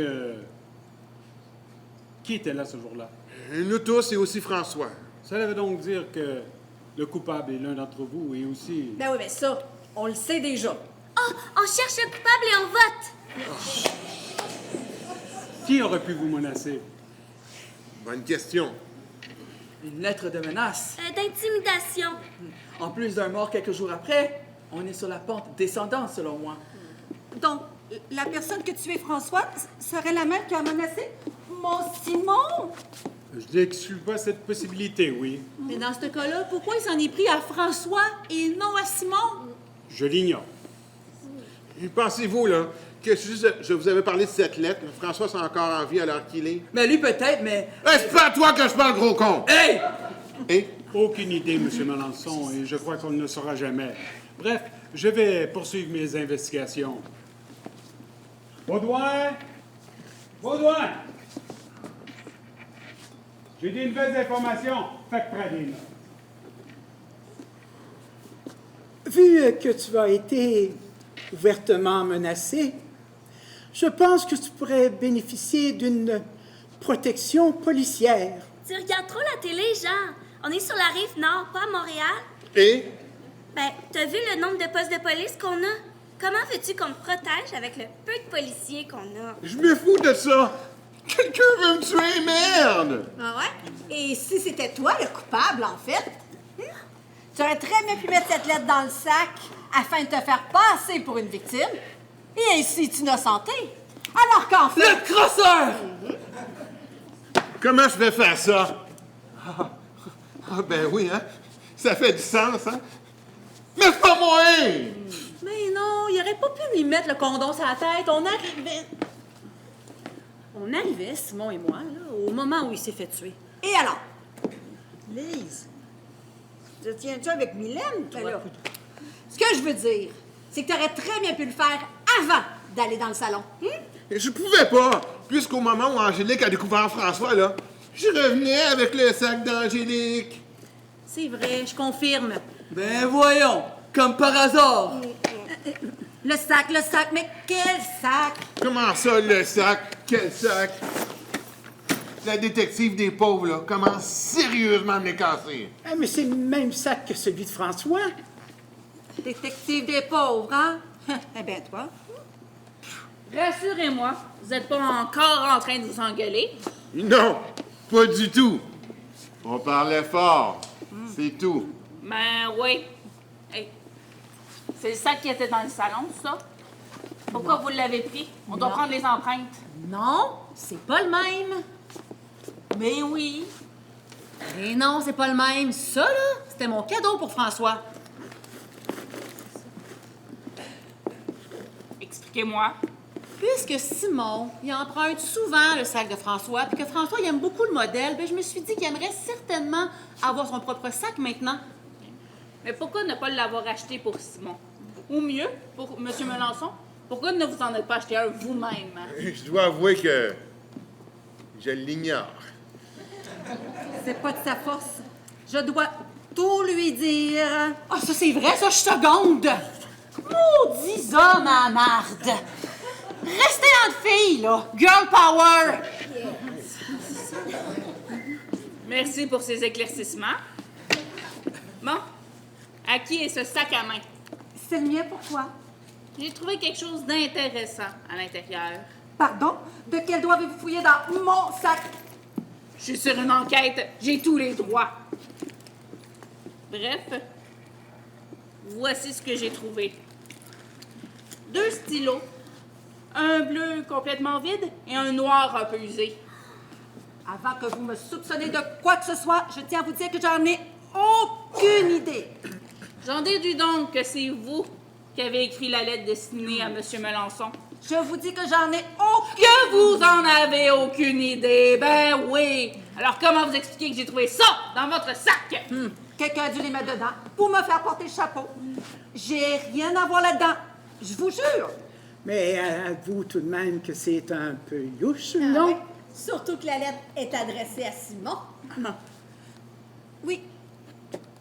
qui était là ce jour-là? Nous tous et aussi François. Cela veut donc dire que le coupable est l'un d'entre vous et aussi... Ben oui, mais ça, on le sait déjà. Oh, on cherche le coupable et on vote. Qui aurait pu vous menacer? Bonne question. Une lettre de menace. D'intimidation. En plus d'un mort quelques jours après, on est sur la pente descendante, selon moi. Donc, la personne que tu es, François, serait la même qui a menacé mon Simon? Je n'exclus pas cette possibilité, oui. Mais dans ce cas-là, pourquoi il s'en est pris à François et non à Simon? Je l'ignore. Et pensez-vous, là, que je vous avais parlé de cette lettre, François est encore en vie à l'heure qu'il est? Mais lui peut-être, mais... Hey, c'est pas à toi que je parle, gros con! Hey! Et? Aucune idée, M. Melançon, et je crois qu'on ne le saura jamais. Bref, je vais poursuivre mes investigations. Baudouin! Baudouin! J'ai des nouvelles informations. Faites près des notes. Vu que tu as été ouvertement menacé, je pense que tu pourrais bénéficier d'une protection policière. Tu regardes trop la télé, Jean. On est sur la rive nord, pas à Montréal. Et? Ben, t'as vu le nombre de postes de police qu'on a? Comment veux-tu qu'on te protège avec le peu de policiers qu'on a? Je me fous de ça! Quelqu'un veut me tuer, merde! Ah ouais? Et si c'était toi le coupable, en fait? Tu aurais très bien pu mettre cette lettre dans le sac afin de te faire passer pour une victime et ainsi t'innocenter. Alors qu'en fait... Le crosseur! Comment je vais faire ça? Ben oui, hein? Ça fait du sens, hein? Mais c'est pas moi! Mais non, il aurait pas pu lui mettre le condom sur la tête. On arrivait, Simon et moi, là, au moment où il s'est fait tuer. Et alors? Lise, te tiens-tu avec Mylène, toi? Ben là, ce que je veux dire, c'est que tu aurais très bien pu le faire avant d'aller dans le salon. Je pouvais pas, puisqu'au moment où Angélique a découvert François, là, je revenais avec le sac d'Angélique. C'est vrai, je confirme. Ben voyons, comme par hasard. Le sac, mais quel sac? Comment ça, le sac? Quel sac? La détective des pauvres, là, commence sérieusement à me les casser. Ah, mais c'est le même sac que celui de François. Détective des pauvres, hein? Eh bien, toi. Rassurez-moi, vous n'êtes pas encore en train de vous engueuler. Non, Pas du tout. On parlait fort. C'est tout. Ben oui. Hey. C'est le sac qui était dans le salon, ça? Pourquoi vous l'avez pris? On doit prendre les empreintes. Non, c'est pas le même. Mais oui. Mais non, c'est pas le même. Ça, là, c'était mon cadeau pour François. Expliquez-moi. Puisque Simon, il emprunte souvent le sac de François, puis que François, il aime beaucoup le modèle, ben je me suis dit qu'il aimerait certainement avoir son propre sac maintenant. Mais pourquoi ne pas l'avoir acheté pour Simon? Ou mieux, pour M. Melançon? Pourquoi ne vous en êtes pas acheté un vous-même? Je dois avouer que je l'ignore. C'est pas de sa force. Je dois tout lui dire. Ah, ça, c'est vrai, ça, je seconde. Maudits hommes à marde. Restez entre filles, là. Girl power. Merci pour ces éclaircissements. Bon, à qui est ce sac à main? C'est le mien, pourquoi? J'ai trouvé quelque chose d'intéressant à l'intérieur. Pardon? De quel doigt avez-vous fouillé dans mon sac? Je suis sur une enquête, j'ai tous les droits. Bref, voici ce que j'ai trouvé. 2 stylos, un bleu complètement vide et un noir un peu usé. Avant que vous me soupçonnez de quoi que ce soit, je tiens à vous dire que j'en ai aucune idée. J'en déduis donc que c'est vous qui avez écrit la lettre destinée à M. Melançon. Je vous dis que j'en ai aucune... Que vous en avez aucune idée, ben oui. Alors comment vous expliquez que j'ai trouvé ça dans votre sac? Quelqu'un a dû les mettre dedans pour me faire porter le chapeau. J'ai rien à voir là-dedans, je vous jure. Mais avoue tout de même que c'est un peu louche, non? Ouais. Surtout que la lettre est adressée à Simon. Oui,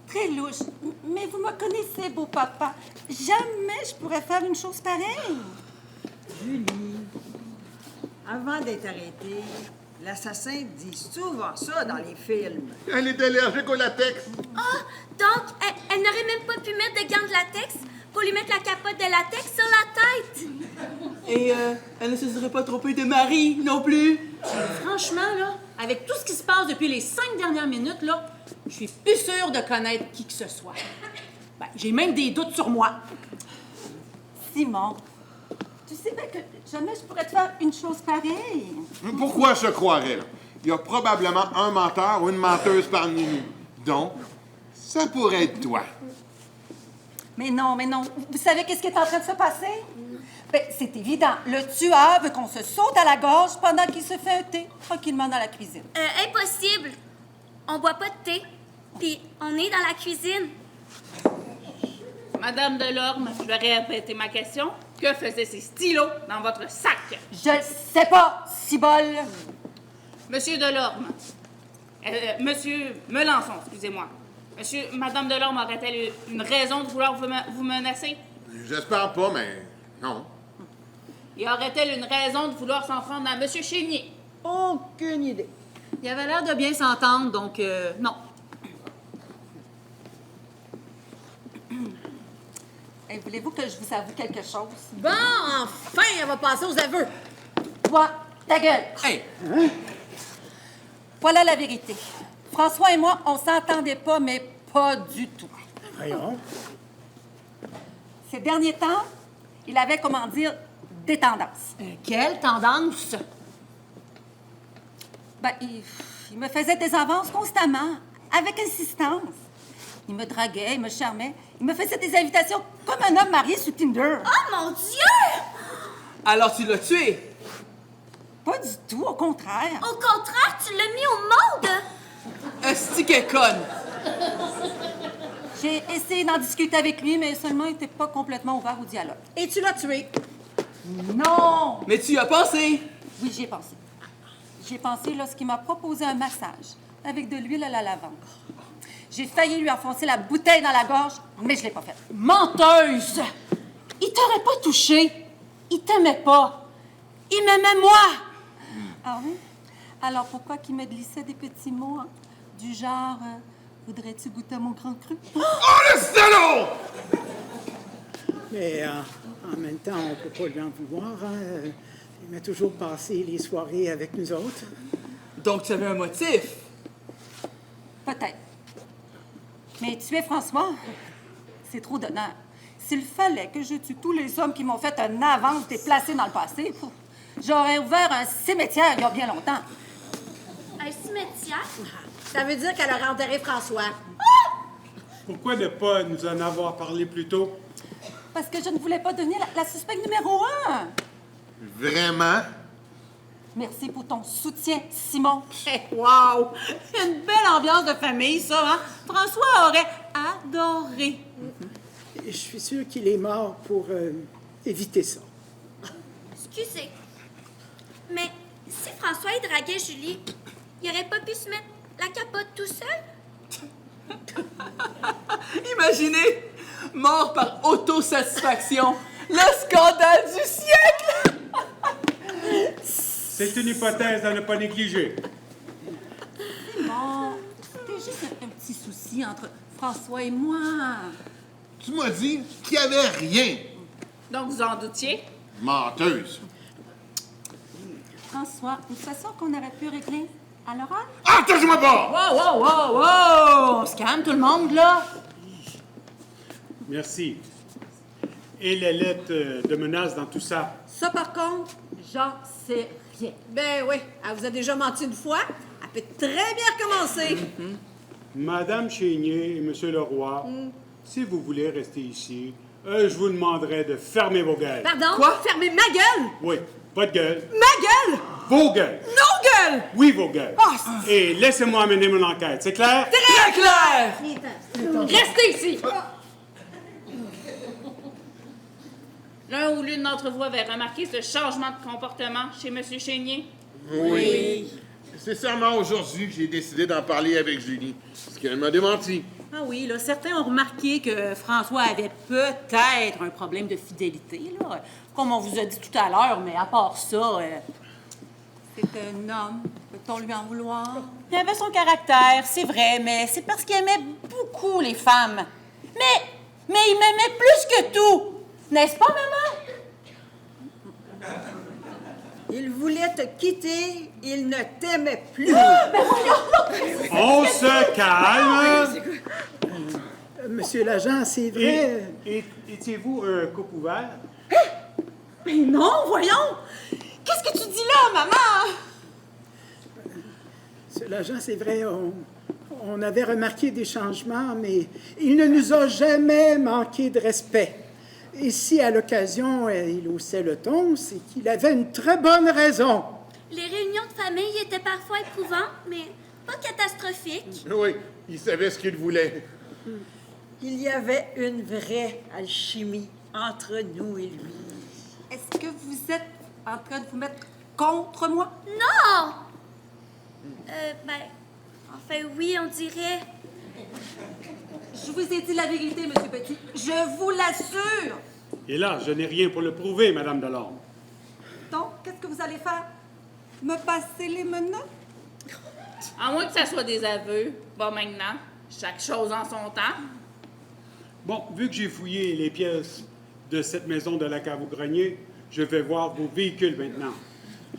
très louche. Mais vous me connaissez, beau papa. Jamais je pourrais faire une chose pareille. Julie, avant d'être arrêté, l'assassin dit souvent ça dans les films. Elle est allergique au latex. Ah, donc, elle n'aurait même pas pu mettre de gants de latex pour lui mettre la capote de latex sur la tête. Et elle ne se serait pas trompée de mari non plus. Franchement, là, avec tout ce qui se passe depuis les 5 dernières minutes, là, je suis plus sûre de connaître qui que ce soit. Ben, j'ai même des doutes sur moi. Simon, tu sais bien que jamais je pourrais te faire une chose pareille. Pourquoi je croirais, là? Il y a probablement un menteur ou une menteuse parmi nous. Donc, ça pourrait être toi. Mais non. Vous savez qu'est-ce qui est en train de se passer? Ben, c'est évident. Le tueur veut qu'on se saute à la gorge pendant qu'il se fait un thé tranquillement dans la cuisine. Impossible. On boit pas de thé, puis on est dans la cuisine. Madame Delorme, je vais répéter ma question. Que faisaient ces stylos dans votre sac? Je le sais pas, cibole. Monsieur Delorme. Monsieur Melançon, excusez-moi. Madame Delorme aurait-elle une raison de vouloir vous menacer? J'espère pas, mais non. Y aurait-elle une raison de vouloir s'en prendre à Monsieur Chénier? Aucune idée. Il avait l'air de bien s'entendre, donc non. Hey, voulez-vous que je vous avoue quelque chose? Bon, enfin, elle va passer aux aveux. Toi, ta gueule! Hey! Voilà la vérité. François et moi, on s'entendait pas, mais pas du tout. Voyons. Ces derniers temps, il avait, comment dire, des tendances. Quelle tendance? Ben, il me faisait des avances constamment, avec insistance. Il me draguait, il me charmait. Il me faisait des invitations comme un homme marié sur Tinder. Oh mon Dieu! Alors tu l'as tué? Pas du tout, au contraire. Au contraire, tu l'as mis au monde! Est-ce qu'elle est conne? J'ai essayé d'en discuter avec lui, mais seulement il n'était pas complètement ouvert au dialogue. Et tu l'as tué. Non! Mais tu y as pensé? Oui, j'y ai pensé. J'y ai pensé lorsqu'il m'a proposé un massage avec de l'huile à la lavande. J'ai failli lui enfoncer la bouteille dans la gorge, mais je l'ai pas fait. Menteuse! Il t'aurait pas touché. Il t'aimait pas. Il m'aimait moi. Ah oui? Alors pourquoi qu'il me glissait des petits mots, hein? Du genre, voudrais-tu goûter à mon grand cru? Oh, le salaud! Mais en même temps, on ne peut pas lui en vouloir. Hein. Il m'a toujours passé les soirées avec nous autres. Donc, tu avais un motif. Peut-être. Mais tuer François, c'est trop d'honneur. S'il fallait que je tue tous les hommes qui m'ont fait une avance déplacée dans le passé, j'aurais ouvert un cimetière il y a bien longtemps. Un cimetière? Ça veut dire qu'elle aurait enterré François. Pourquoi ne pas nous en avoir parlé plus tôt? Parce que je ne voulais pas devenir la suspecte numéro 1. Vraiment? Merci pour ton soutien, Simon. Wow! Une belle ambiance de famille, ça, hein? François aurait adoré. Et je suis sûr qu'il est mort pour éviter ça. Excusez. Mais si François y draguait Julie, il aurait pas pu se mettre la capote tout seul? Imaginez, mort par autosatisfaction, le scandale du siècle! C'est une hypothèse à ne pas négliger. Simon, c'était juste un petit souci entre François et moi. Tu m'as dit qu'il n'y avait rien. Donc, vous en doutiez? Menteuse. François, une façon qu'on aurait pu régler à l'oral? Ah, touche-moi pas! Wow, wow, wow, wow! On se calme, tout le monde, là. Merci. Et les lettres de menaces dans tout ça? Ça, par contre, j'en sais rien. Ben oui, elle vous a déjà menti une fois. Elle peut très bien recommencer. Madame Chénier et Monsieur Leroy, si vous voulez rester ici, je vous demanderai de fermer vos gueules. Pardon? Quoi? Fermez ma gueule! Oui, votre gueule. Ma gueule! Vos gueules. Non gueule! Oui, vos gueules. Ah, Et laissez-moi mener mon enquête, c'est clair? Très clair! Restez ici! L'un ou l'une d'entre vous avait remarqué ce changement de comportement chez M. Chénier? Oui. C'est seulement aujourd'hui que j'ai décidé d'en parler avec Julie, parce qu'elle m'a démenti. Ah oui, là, certains ont remarqué que François avait peut-être un problème de fidélité, là. Comme on vous a dit tout à l'heure, mais à part ça, C'est un homme. Peut-on lui en vouloir? il avait son caractère, c'est vrai, mais c'est parce qu'il aimait beaucoup les femmes. Mais il m'aimait plus que tout. N'est-ce pas, maman? Il voulait te quitter, il ne t'aimait plus. On se calme! Monsieur l'agent, c'est vrai. Étiez-vous un couple ouvert? Mais non, voyons! Qu'est-ce que tu dis là, maman? Monsieur l'agent, c'est vrai, on avait remarqué des changements, mais il ne nous a jamais manqué de respect. Et si, à l'occasion, il haussait le ton, c'est qu'il avait une très bonne raison. Les réunions de famille étaient parfois éprouvantes, mais pas catastrophiques. Oui, il savait ce qu'il voulait. Il y avait une vraie alchimie entre nous et lui. Est-ce que vous êtes en train de vous mettre contre moi? Non! Enfin oui, on dirait. Je vous ai dit la vérité, Monsieur Petit. Je vous l'assure. Et là, je n'ai rien pour le prouver, Madame Delorme. Donc, qu'est-ce que vous allez faire? Me passer les menottes? À moins que ça soit des aveux. Bon, maintenant, chaque chose en son temps. Bon, vu que j'ai fouillé les pièces de cette maison de la cave au grenier, je vais voir vos véhicules maintenant.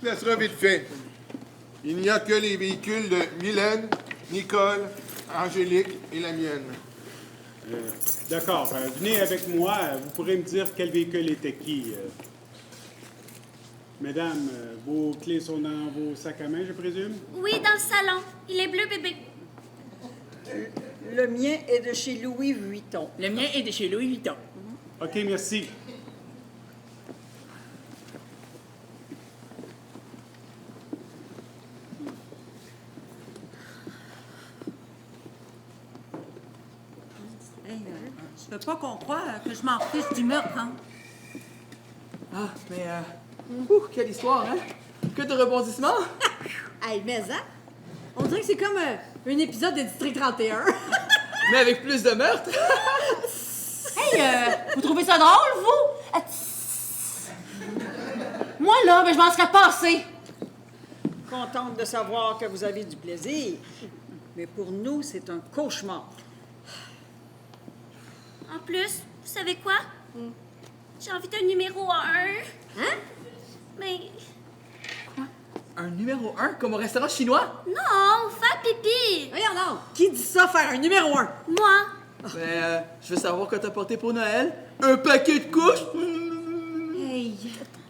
Ça sera vite fait. Il n'y a que les véhicules de Mylène, Nicole, Angélique et la mienne. D'accord, venez avec moi. Vous pourrez me dire quel véhicule était qui. Mesdames, vos clés sont dans vos sacs à main, je présume? Oui, dans le salon. Il est bleu, bébé. Le mien est de chez Louis Vuitton. Le mien est de chez Louis Vuitton. OK, merci. Je veux pas qu'on croie que je m'en fiche du meurtre, hein? Ah, mais... quelle histoire, hein? Que de rebondissements! Hey, mais hein? On dirait que c'est comme un épisode de District 31. Mais avec plus de meurtres! Hey, vous trouvez ça drôle, vous? Moi, là, je m'en serais passé. Contente de savoir que vous avez du plaisir. Mais pour nous, c'est un cauchemar. En plus, vous savez quoi? J'ai envie d'un numéro 1. Hein? Mais Un numéro 1 comme au restaurant chinois? Non, faire pipi. Voyons donc. Qui dit ça, faire un numéro 1? Moi. Ben, je veux savoir quoi t'as porté pour Noël. Un paquet de couches? Hey.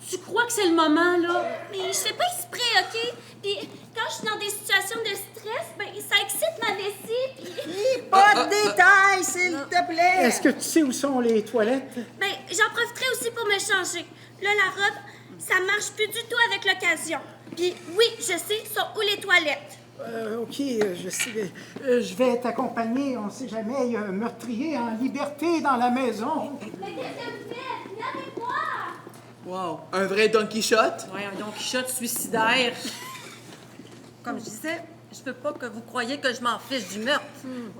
Tu crois que c'est le moment, là? Mais je fais pas exprès, OK? Puis quand je suis dans des situations de stress, ben ça excite ma vessie. Puis Pas de détails, s'il te plaît. Est-ce que tu sais où sont les toilettes? ben j'en profiterai aussi pour me changer. Là, la robe, ça marche plus du tout avec l'occasion. Puis oui, je sais, sont où les toilettes. OK, je sais. Je vais t'accompagner. On ne sait jamais, il y a un meurtrier en liberté dans la maison. Mais qu'est-ce que vous faites? Venez avec moi! Wow, un vrai Don Quichotte? Ouais, un Don Quichotte suicidaire. Comme je disais, je veux pas que vous croyiez que je m'en fiche du meurtre.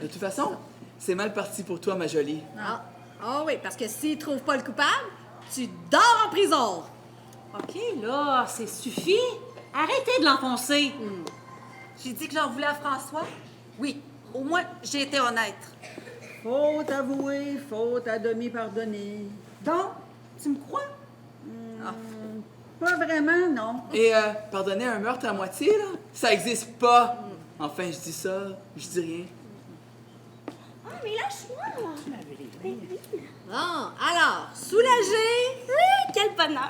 De toute façon, c'est mal parti pour toi, ma jolie. Ah oui, parce que s'ils trouvent pas le coupable, tu dors en prison. OK, là, c'est suffit. Arrêtez de l'enfoncer. J'ai dit que j'en voulais à François. Oui, au moins, j'ai été honnête. Faute avouée, faute à demi pardonnée. Donc, tu me crois? Pas vraiment, non. Et pardonner un meurtre à moitié, là, ça existe pas. Enfin, je dis ça, je dis rien. Ah, mais lâche-moi! Bon, alors, soulagé? Oui, quel bonheur!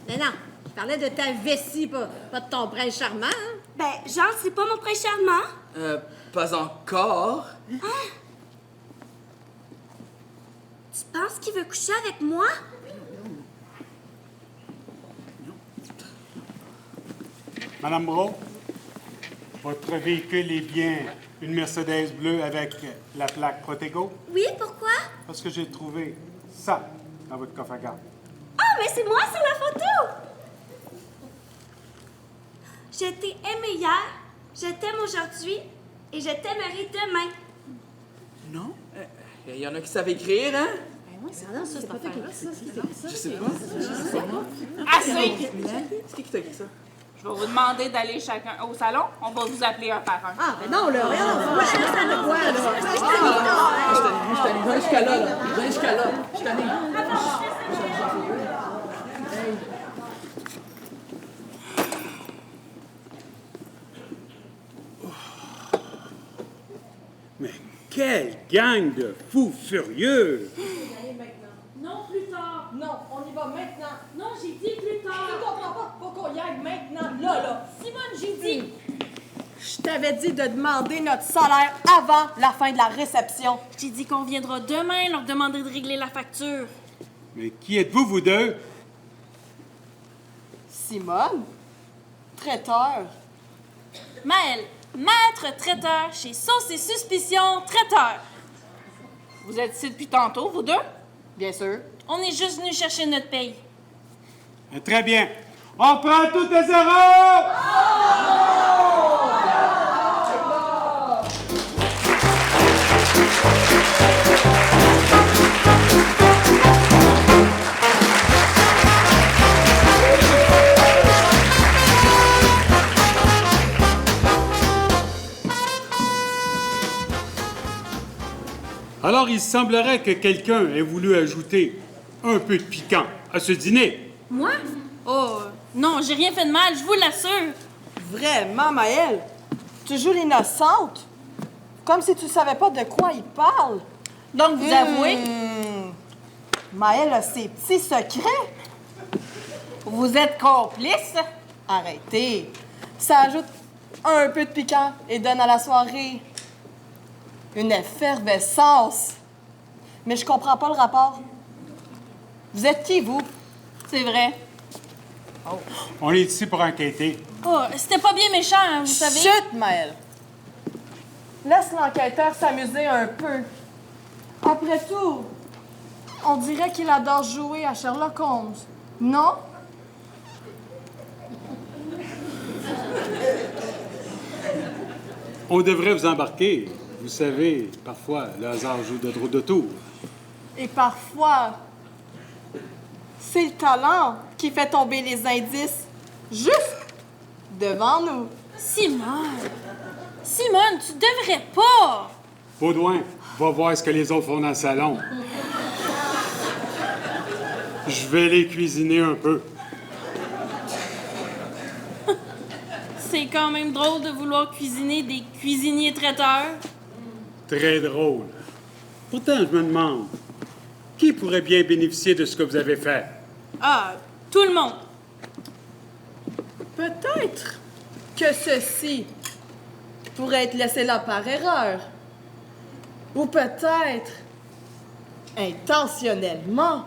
Non, non, je parlais de ta vessie, pas de ton prince charmant. Hein? Ben, genre, c'est pas mon prince charmant. Pas encore. Tu penses qu'il veut coucher avec moi? Madame Brault, votre véhicule est bien une Mercedes bleue avec la plaque Protego? Oui, pourquoi? Parce que j'ai trouvé ça dans votre coffre à gants. Ah, mais c'est moi sur la photo! Je t'ai aimé hier, je t'aime aujourd'hui et je t'aimerai demain. Non? Il y en a qui savent écrire, hein? C'est pas fait que ça. Je sais pas. Assez! C'est qui t'a écrit ça? Je vais vous demander d'aller chacun au salon. On va vous appeler un par un. Ah, ben non, là, regarde, moi, je suis ça de quoi, là? Je suis tanné, je vais jusqu'à là, là. Je vais jusqu'à là. Je suis tanné. Mais quelle gang de fous furieux! Non, plus tard. Non, on y va maintenant. Non, j'ai dit plus Tu tard. comprends pas? Faut qu'on y aille maintenant, là. Simone, j'ai dit. Je t'avais dit de demander notre salaire avant la fin de la réception. J'ai dit qu'on viendra demain leur demander de régler la facture. Mais qui êtes-vous, vous deux? Simone? Traiteur? Maël, maître traiteur chez Sauce et Suspicion Traiteur. Vous êtes ici depuis tantôt, vous deux? Bien sûr. On est juste venus chercher notre paye. Très bien. On prend tout à zéro! Alors, il semblerait que quelqu'un ait voulu ajouter un peu de piquant à ce dîner. Moi? Oh, non, j'ai rien fait de mal, je vous l'assure. Vraiment, Maëlle? Tu joues l'innocente? Comme si tu savais pas de quoi il parle. Donc, vous avouez? Maëlle a ses petits secrets. Vous êtes complice? Arrêtez. Ça ajoute un peu de piquant et donne à la soirée une effervescence. Mais je comprends pas le rapport. Vous êtes qui, vous? C'est vrai. On est ici pour enquêter. Oh, c'était pas bien méchant, hein, vous savez. Chut, Maëlle. Laisse l'enquêteur s'amuser un peu. Après tout, on dirait qu'il adore jouer à Sherlock Holmes. Non? On devrait vous embarquer. Vous savez, parfois, le hasard joue de drôles de tours. Et parfois, c'est le talent qui fait tomber les indices juste devant nous. Simone! Simone, tu devrais pas! Baudouin, va voir ce que les autres font dans le salon. Je vais les cuisiner un peu. c'est quand même drôle de vouloir cuisiner des cuisiniers traiteurs. Très drôle. Pourtant, je me demande, qui pourrait bien bénéficier de ce que vous avez fait? Ah, tout le monde. Peut-être que ceci pourrait être laissé là par erreur. Ou peut-être intentionnellement.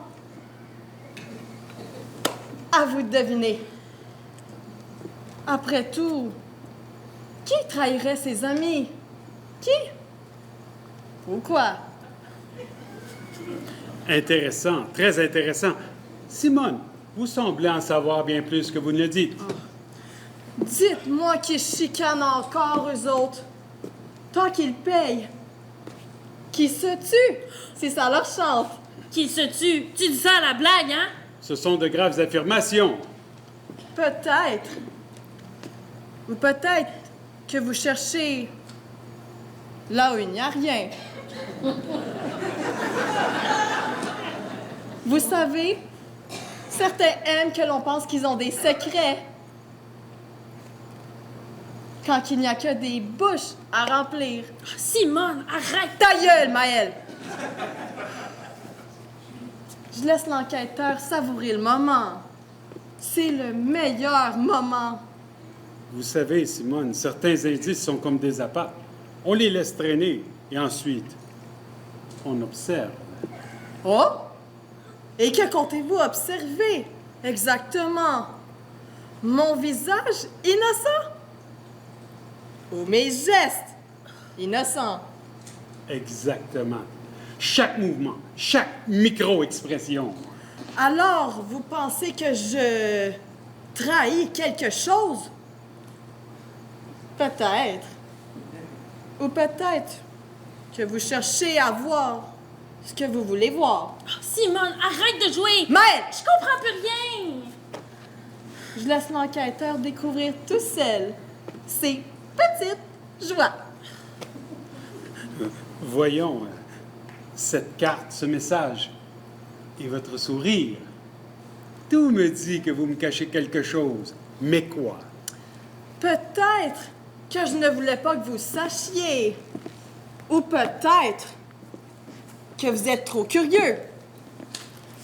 À vous de deviner. Après tout, qui trahirait ses amis? Qui? Pourquoi? Intéressant, très intéressant. Simone, vous semblez en savoir bien plus que vous ne le dites. Dites-moi qu'ils chicanent encore, eux autres. Tant qu'ils payent. Qui se tuent, si ça leur chante. Qui se tue? Tu dis ça à la blague, hein? Ce sont de graves affirmations. Peut-être. Ou peut-être que vous cherchez là où il n'y a rien. Vous savez, certains aiment que l'on pense qu'ils ont des secrets. Quand il n'y a que des bouches à remplir. Simone, arrête! Ta gueule, Maëlle! Je laisse l'enquêteur savourer le moment. C'est le meilleur moment. Vous savez, Simone, certains indices sont comme des appâts. On les laisse traîner et ensuite, on observe. Oh? Et que comptez-vous observer? Exactement. Mon visage innocent? Ou mes gestes innocents? Exactement. Chaque mouvement, chaque micro-expression. Alors, vous pensez que je trahis quelque chose? Peut-être. Ou peut-être que vous cherchez à voir ce que vous voulez voir. Simone, arrête de jouer! Maëlle! Je comprends plus rien! Je laisse l'enquêteur découvrir tout seul ses petites joies. Voyons, cette carte, ce message et votre sourire. Tout me dit que vous me cachez quelque chose. Mais quoi? Peut-être que je ne voulais pas que vous sachiez. Ou peut-être que vous êtes trop curieux.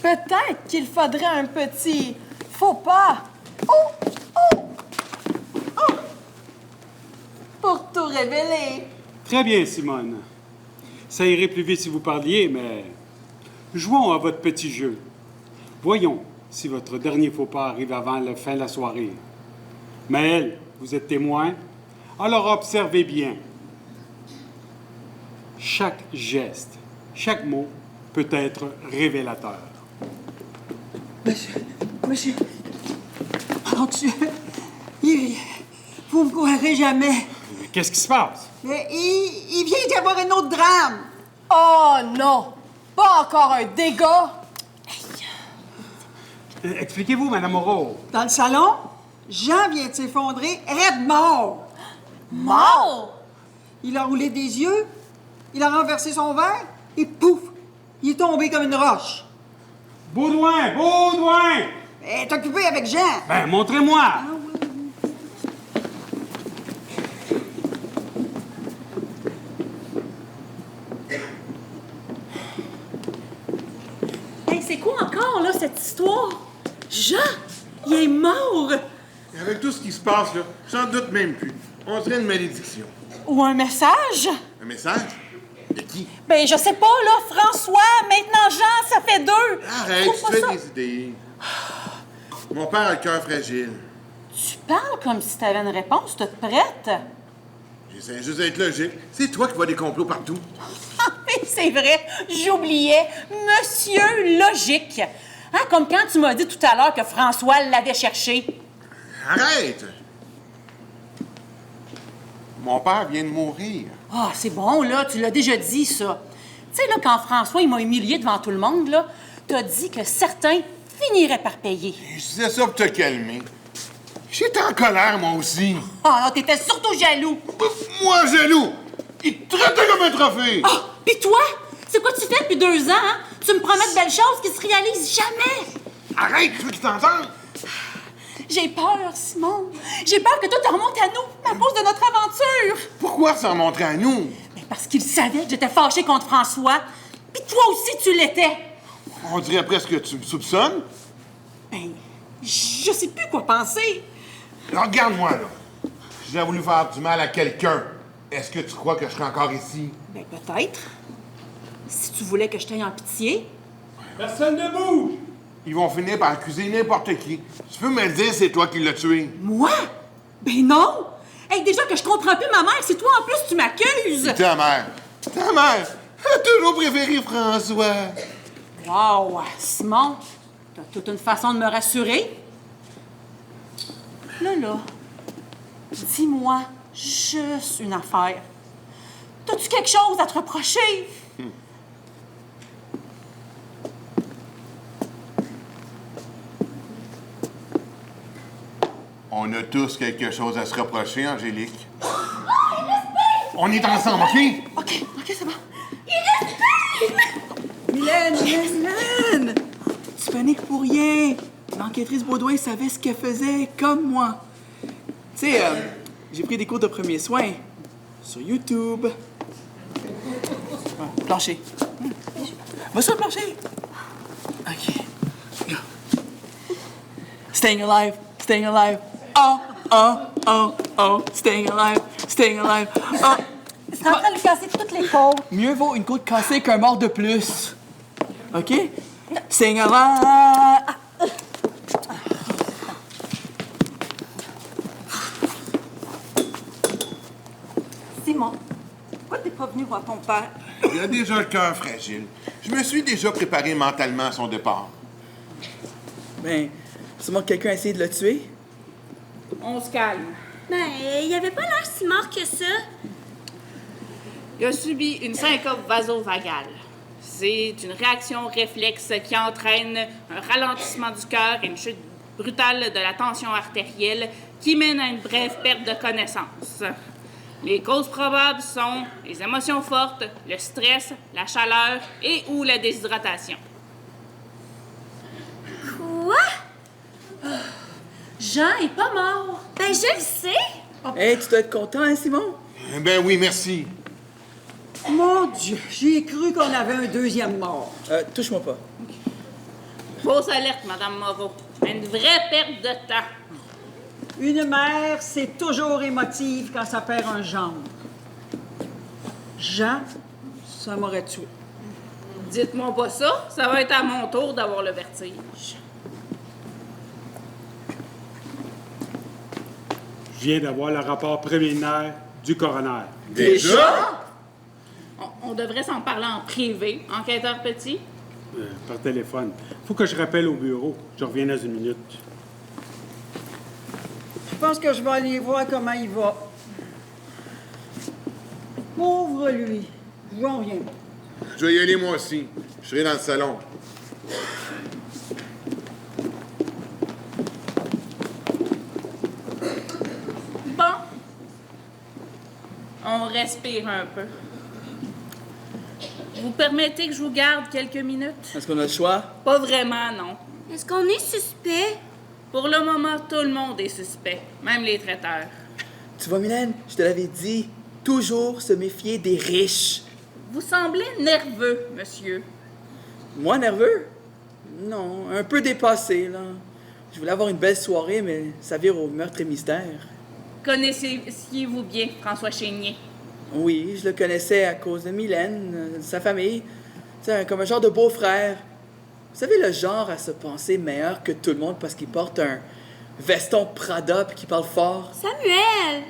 Peut-être qu'il faudrait un petit faux pas. Oh! Oh! Oh! Pour tout révéler. Très bien, Simone. Ça irait plus vite si vous parliez, mais jouons à votre petit jeu. Voyons si votre dernier faux pas arrive avant la fin de la soirée. Maëlle, vous êtes témoin, alors observez bien. Chaque geste, chaque mot peut être révélateur. Monsieur, mon Dieu, vous me croirez jamais. Mais qu'est-ce qui se passe? Mais il vient d'y avoir un autre drame. Oh non! Pas encore un dégât! Expliquez-vous, Madame Moreau. Dans le salon, Jean vient de s'effondrer, raide mort. Mort? Il a roulé des yeux, il a renversé son verre et pouf, il est tombé comme une roche. Baudouin! Baudouin! Elle est occupée avec Jean. Ben, montrez-moi! Hey, c'est quoi encore, là, cette histoire? Jean, il est mort! Avec tout ce qui se passe, là, j'en doute même plus. On dirait une malédiction. Ou un message? Un message? De qui? Ben, je sais pas, là, François, maintenant Jean, ça fait deux! Arrête, tu te fais des idées. Mon père a le cœur fragile. Tu parles comme si t'avais une réponse toute prête. J'essaie juste d'être logique. C'est toi qui vois des complots partout. Oui, c'est vrai, j'oubliais. Monsieur Logique. Hein, comme quand tu m'as dit tout à l'heure que François l'avait cherché. Arrête! Mon père vient de mourir. Ah, c'est bon, là, tu l'as déjà dit, ça. Tu sais, là, quand François, il m'a humilié devant tout le monde, là, t'as dit que certains finiraient par payer. Je disais ça pour te calmer. J'étais en colère, moi aussi. Ah, non, t'étais surtout jaloux. Moi, jaloux! Il te traitait comme un trophée! Ah, pis toi? C'est quoi tu fais depuis 2 ans, hein? Tu me promets de belles choses qui se réalisent jamais. Arrête, je veux qu'ils t'entendent! J'ai peur, Simon. J'ai peur que tout remonte à nous, à cause de notre aventure. Pourquoi ça remonterait à nous? Ben, parce qu'il savait que j'étais fâchée contre François. Puis toi aussi, tu l'étais. On dirait presque que tu me soupçonnes. Ben, je sais plus quoi penser. Alors, regarde-moi, là. Si j'ai voulu faire du mal à quelqu'un, est-ce que tu crois que je serais encore ici? Ben, peut-être. Si tu voulais que je t'aille en pitié. Personne ne bouge! Ils vont finir par accuser n'importe qui. Tu peux me le dire, c'est toi qui l'as tué. Moi? Ben non! Hey, déjà que je comprends plus ma mère, c'est toi en plus tu m'accuses! Ta mère! Ta mère! Elle a toujours préféré François! Wow! Simon, t'as toute une façon de me rassurer. Là, dis-moi juste une affaire. T'as-tu quelque chose à te reprocher? On a tous quelque chose à se reprocher, Angélique. On est ensemble, OK? OK, c'est bon. Mylène! Tu paniques pour rien. L'enquêtrice Baudouin savait ce qu'elle faisait, comme moi. Tu sais, j'ai pris des cours de premiers soins sur YouTube. Plancher. Va sur le plancher. OK. Go. Staying alive, staying alive. Oh, oh, oh, oh. Staying alive, staying alive. Oh. C'est en train de lui casser toutes les côtes. Mieux vaut une côte cassée qu'un mort de plus. OK? Staying alive. Simon, pourquoi t'es pas venu voir ton père? Il a déjà le cœur fragile. Je me suis déjà préparé mentalement à son départ. Ben, sûrement que quelqu'un a essayé de le tuer. On se calme. Ben, il avait pas l'air si mort que ça. Il a subi une syncope vasovagale. C'est une réaction réflexe qui entraîne un ralentissement du cœur et une chute brutale de la tension artérielle qui mène à une brève perte de connaissance. Les causes probables sont les émotions fortes, le stress, la chaleur et ou la déshydratation. Quoi? Jean est pas mort. Ben, je le sais. Hey, tu dois être content, hein, Simon? Ben oui, merci. Mon Dieu, j'ai cru qu'on avait un deuxième mort. Touche-moi pas. Fausse alerte, Madame Moreau. Une vraie perte de temps. Une mère, c'est toujours émotive quand ça perd un gendre. Jean, ça m'aurait tué. Dites-moi pas ça, ça va être à mon tour d'avoir le vertige. Je viens d'avoir le rapport préliminaire du coroner. Déjà? On devrait s'en parler en privé, enquêteur Petit. Par téléphone. Faut que je rappelle au bureau. Je reviens dans une minute. Je pense que je vais aller voir comment il va. Pauvre lui. Je vois rien. Je vais y aller moi aussi. Je serai dans le salon. Bon. On respire un peu. Vous permettez que je vous garde quelques minutes? Est-ce qu'on a le choix? Pas vraiment, non. Est-ce qu'on est suspect? Pour le moment, tout le monde est suspect, même les traiteurs. Tu vois, Mylène, je te l'avais dit, toujours se méfier des riches. Vous semblez nerveux, monsieur. Moi, nerveux? Non, un peu dépassé, là. Je voulais avoir une belle soirée, mais ça vire au meurtre et mystère. Connaissiez-vous bien François Chénier? Oui, je le connaissais à cause de Mylène, de sa famille. Tu sais, comme un genre de beau-frère. Vous savez, le genre à se penser meilleur que tout le monde parce qu'il porte un veston Prada puis qu'il parle fort. Samuel!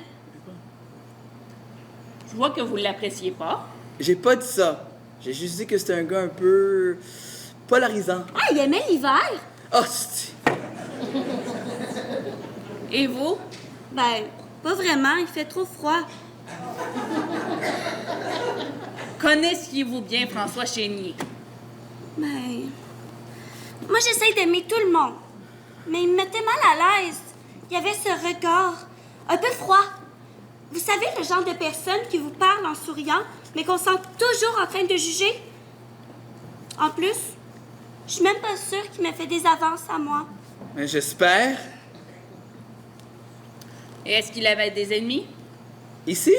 Je vois que vous l'appréciez pas. J'ai pas dit ça. J'ai juste dit que c'était un gars un peu polarisant. Ah, il aimait l'hiver! Oh, c'est... Et vous? Ben, pas vraiment, il fait trop froid. Connaissiez-vous bien François Chénier? Ben... Moi, j'essaye d'aimer tout le monde. Mais il me mettait mal à l'aise. Il y avait ce regard, un peu froid. Vous savez, le genre de personne qui vous parle en souriant, mais qu'on sent toujours en train de juger? En plus, je suis même pas sûre qu'il m'a fait des avances à moi. Mais j'espère. Et est-ce qu'il avait des ennemis? Ici?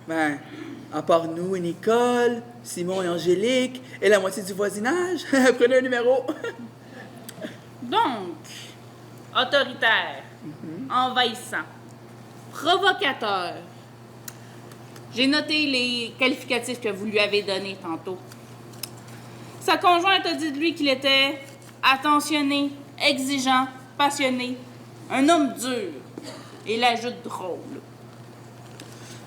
Ben, à part nous et Nicole, Simon et Angélique, et la moitié du voisinage, prenez un numéro. Donc, autoritaire, envahissant, provocateur. J'ai noté les qualificatifs que vous lui avez donnés tantôt. Sa conjointe a dit de lui qu'il était attentionné, exigeant, passionné, un homme dur, et il ajoute drôle.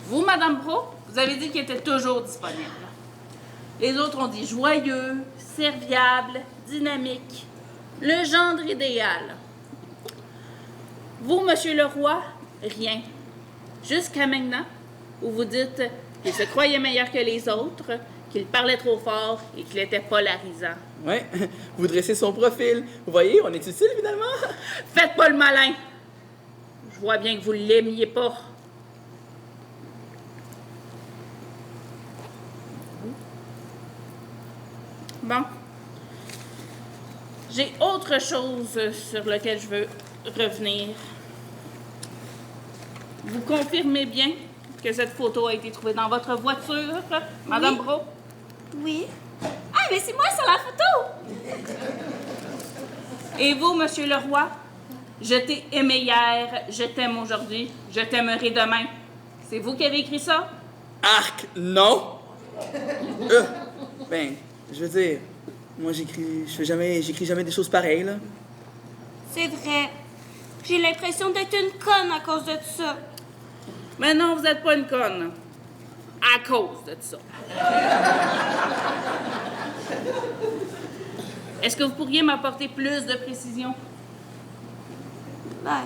Vous, Madame Brault, vous avez dit qu'il était toujours disponible. Les autres ont dit joyeux, serviable, dynamique, le gendre idéal. Vous, Monsieur Leroy, rien. Jusqu'à maintenant, où vous dites qu'il se croyait meilleur que les autres, qu'il parlait trop fort et qu'il était polarisant. Ouais, vous dressez son profil. Vous voyez, on est utile finalement. Faites pas le malin. Je vois bien que vous l'aimiez pas. Bon. J'ai autre chose sur laquelle je veux revenir. Vous confirmez bien que cette photo a été trouvée dans votre voiture, Madame Brault? Oui. Ah, mais c'est moi sur la photo! Et vous, Monsieur Leroy? Je t'ai aimé hier, je t'aime aujourd'hui, je t'aimerai demain. C'est vous qui avez écrit ça? Arc, non! Ben, je veux dire, moi j'écris jamais des choses pareilles, là. C'est vrai. J'ai l'impression d'être une conne à cause de ça. Mais non, vous n'êtes pas une conne. À cause de ça. Est-ce que vous pourriez m'apporter plus de précision? Ben,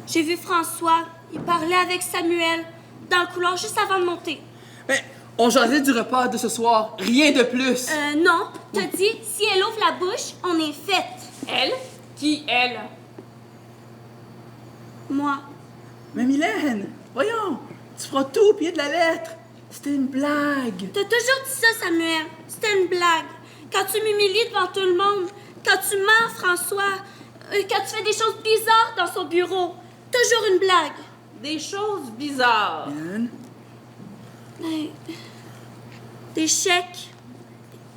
j'ai vu François, il parlait avec Samuel dans le couloir juste avant de monter. Ben, on jasait du repas de ce soir, rien de plus. Non, t'as dit, si elle ouvre la bouche, on est faite. Elle? Qui, elle? Moi. Mais Mylène, voyons, tu feras tout au pied de la lettre. C'était une blague. T'as toujours dit ça, Samuel. C'était une blague. Quand tu m'humilies devant tout le monde, quand tu mens, François, quand tu fais des choses bizarres dans son bureau, toujours une blague. Des choses bizarres. Mylène? Ben, des chèques.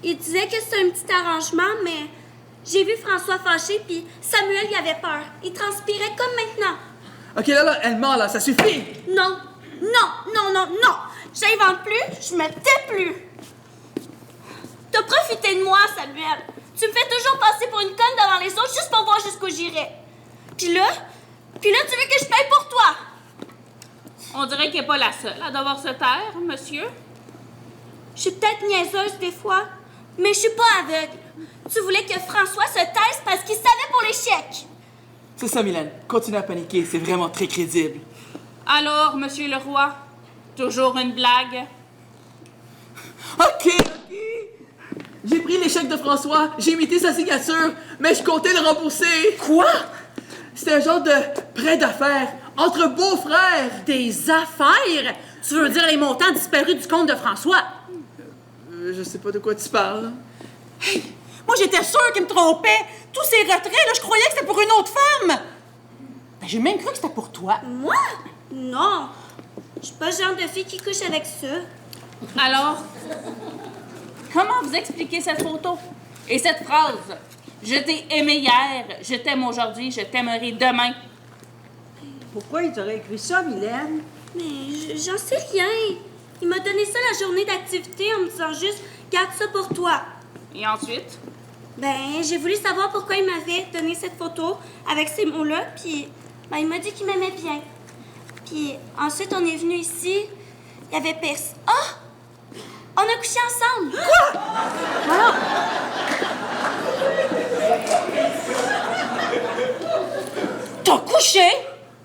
Il disait que c'était un petit arrangement, mais j'ai vu François fâché, puis Samuel y avait peur. Il transpirait comme maintenant. OK, là, elle ment, là, ça suffit. Non, non, non, non, non. J'invente plus, je me tais plus. T'as profité de moi, Samuel. Tu me fais toujours passer pour une conne devant les autres juste pour voir jusqu'où j'irai. Puis là, tu veux que je paye pour toi. On dirait qu'elle n'est pas la seule à devoir se taire, monsieur. Je suis peut-être niaiseuse des fois, mais je suis pas aveugle. Tu voulais que François se taise parce qu'il savait pour les chèques. C'est ça, Mylène. Continue à paniquer, c'est vraiment très crédible. Alors, Monsieur Leroy, toujours une blague? OK. J'ai pris les chèques de François, j'ai imité sa signature, mais je comptais le rembourser. Quoi? C'était un genre de prêt d'affaires entre beaux-frères. Des affaires? Tu veux dire les montants disparus du compte de François? Je sais pas de quoi tu parles. Hey, moi, j'étais sûre qu'il me trompait. Tous ces retraits, là, je croyais que c'était pour une autre femme. Ben, j'ai même cru que c'était pour toi. Moi? Non. Je suis pas le genre de fille qui couche avec ça. Alors, comment vous expliquez cette photo? Et cette phrase? Je t'ai aimé hier, je t'aime aujourd'hui, je t'aimerai demain. Pourquoi il t'aurait écrit ça, Mylène? Mais j'en sais rien. Il m'a donné ça la journée d'activité en me disant juste « Garde ça pour toi ». Et ensuite? Ben, j'ai voulu savoir pourquoi il m'avait donné cette photo avec ces mots-là, puis ben, il m'a dit qu'il m'aimait bien. Puis ensuite, on est venu ici, il y avait personne. Ah! On a couché ensemble! Quoi? Voilà. T'as couché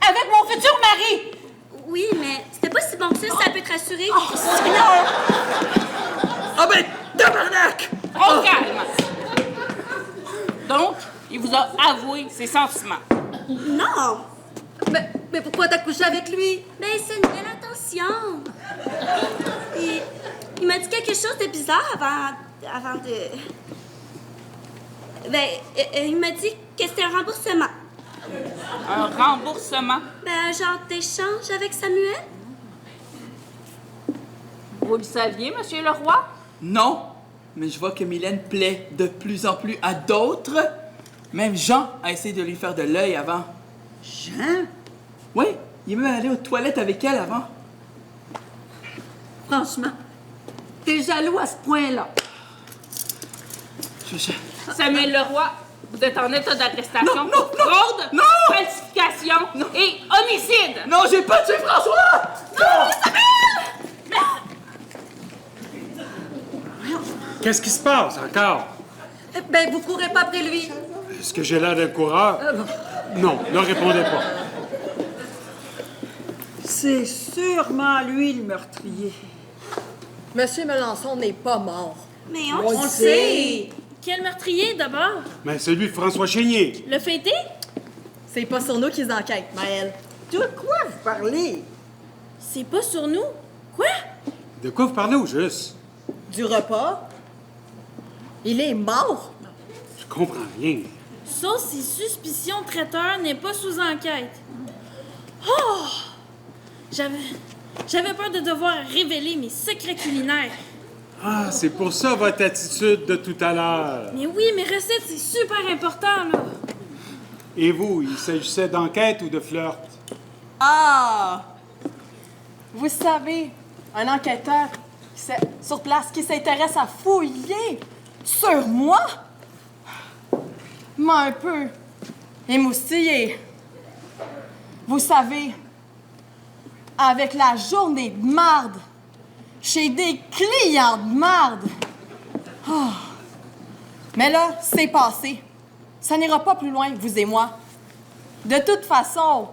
avec mon futur mari? Oui, mais c'était pas si bon que ça peut te rassurer. Oh, Seigneur! Ah ben, tabarnak! Au calme! Donc, il vous a avoué ses sentiments. Non! Mais pourquoi t'as couché avec lui? Ben, c'est une belle attention. Et il m'a dit quelque chose de bizarre avant de... Ben, il m'a dit que c'était un remboursement. Un remboursement. Ben, un genre d'échange avec Samuel? Vous le saviez, Monsieur Leroy? Non, mais je vois que Mylène plaît de plus en plus à d'autres. Même Jean a essayé de lui faire de l'œil avant. Jean? Oui, il est même allé aux toilettes avec elle avant. Franchement, t'es jaloux à ce point-là. Samuel Leroy, vous êtes en état d'arrestation Non, pour fraude, non! falsification et homicide. Non, j'ai pas tué François! Non! Qu'est-ce qui se passe encore? Ben, vous courez pas après lui. Est-ce que j'ai l'air d'un coureur? Non, ne répondez pas. C'est sûrement lui le meurtrier. Monsieur Melançon n'est pas mort. Mais On on le sait. Quel meurtrier, d'abord? Mais celui de François Chénier. Le fêté? C'est pas sur nous qu'ils enquêtent, Maëlle. De quoi vous parlez? C'est pas sur nous. Quoi? De quoi vous parlez au juste? Du repas? Il est mort? Je comprends rien. Sauf si suspicion de traiteur n'est pas sous enquête. Oh! J'avais peur de devoir révéler mes secrets culinaires. Ah, c'est pour ça votre attitude de tout à l'heure. Mais oui, mes recettes, c'est super important, là. Et vous, il s'agissait d'enquête ou de flirt? Ah! Vous savez, un enquêteur sur place qui s'intéresse à fouiller sur moi m'a un peu émoustillé. Vous savez, avec la journée de marde, chez des clients de marde. Ah. Mais là, c'est passé. Ça n'ira pas plus loin, vous et moi. De toute façon,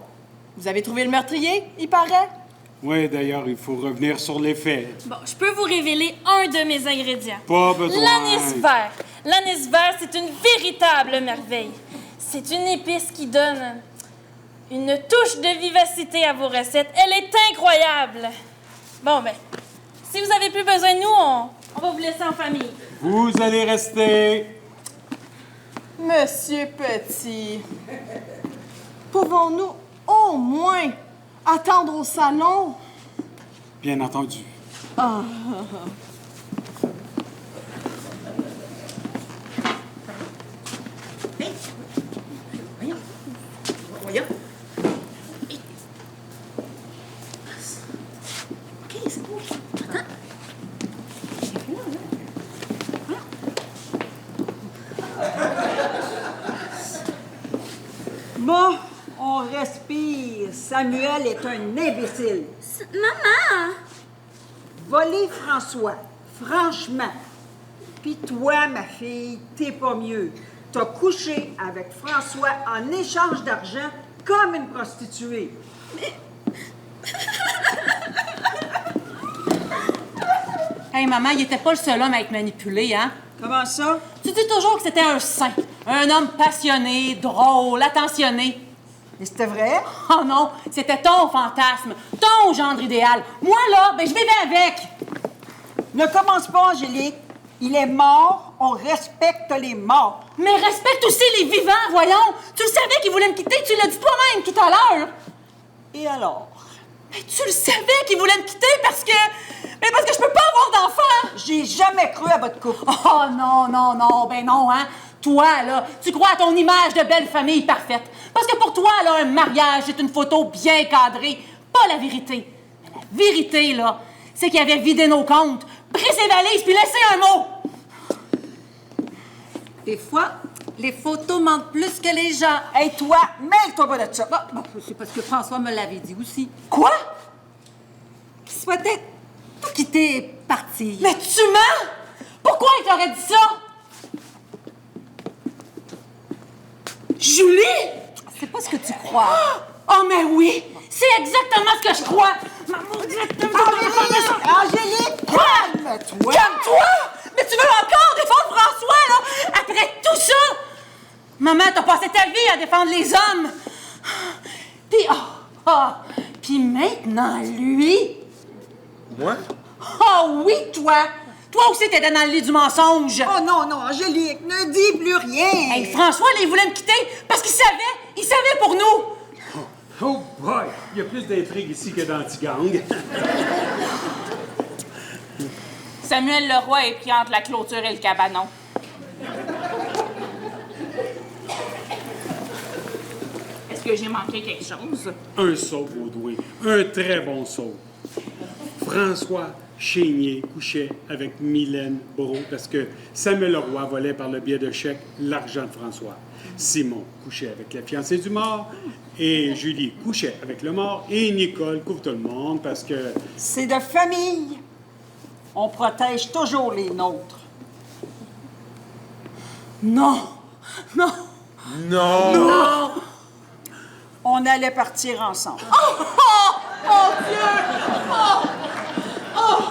vous avez trouvé le meurtrier, il paraît? Oui, d'ailleurs, il faut revenir sur les faits. Bon, je peux vous révéler un de mes ingrédients. Pas besoin. L'anis vert. L'anis vert, c'est une véritable merveille. C'est une épice qui donne une touche de vivacité à vos recettes. Elle est incroyable. Bon, ben, si vous avez plus besoin de nous, on va vous laisser en famille. Vous allez rester. Monsieur Petit, pouvons-nous au moins attendre au salon? Bien entendu. Ah. Voyons. Bon, on respire. Samuel est un imbécile. Maman! Voler François, franchement. Puis toi, ma fille, t'es pas mieux. T'as couché avec François en échange d'argent comme une prostituée. Hey, maman, il était pas le seul homme à être manipulé, hein? Comment ça? Tu dis toujours que c'était un saint. Un homme passionné, drôle, attentionné. Et c'était vrai? Oh non, c'était ton fantasme, ton gendre idéal. Moi, là, ben je vivais avec. Ne commence pas, Angélique. Il est mort, on respecte les morts. Mais respecte aussi les vivants, voyons. Tu le savais qu'il voulait me quitter, tu l'as dit toi-même tout à l'heure. Et alors? Mais tu le savais qu'il voulait me quitter parce que je peux pas avoir d'enfant. J'ai jamais cru à votre couple. Oh non, non, non, ben non, hein. Toi, là, tu crois à ton image de belle famille parfaite. Parce que pour toi, là, un mariage, c'est une photo bien cadrée. Pas la vérité. Mais la vérité, là, c'est qu'il avait vidé nos comptes, pris ses valises, puis laissé un mot. Des fois, les photos mentent plus que les gens. Hey, toi, mêle-toi pas de ça. Bon, c'est parce que François me l'avait dit aussi. Quoi? Qu'il souhaitait tout quitter et partir. Mais tu mens? Pourquoi il t'aurait dit ça? Julie? C'est pas ce que tu crois. Oh, mais oui! C'est exactement ce que je crois! Angélique, calme-toi! Calme-toi! Mais tu veux encore défendre François, là? Après tout ça? Maman, t'as passé ta vie à défendre les hommes. Puis maintenant, lui. Moi? Oh oui, toi! Toi aussi, t'étais dans le lit du mensonge. Oh non, non, Angélique, ne dis plus rien. Hey, François, là, il voulait me quitter parce qu'il savait pour nous. Oh boy! Il y a plus d'intrigues ici que dans Tigang. Samuel Leroy est pris entre la clôture et le cabanon. Est-ce que j'ai manqué quelque chose? Un saut, Baudouin. Un très bon saut. François Chénier couchait avec Mylène Brault parce que Samuel Leroy volait par le biais de chèques l'argent de François. Simon couchait avec la fiancée du mort et Julie couchait avec le mort et Nicole couvre tout le monde parce que... C'est de famille. On protège toujours les nôtres. Non! Non! Non! Non! On allait partir ensemble. Oh! Oh! Oh Dieu! Oh! Oh!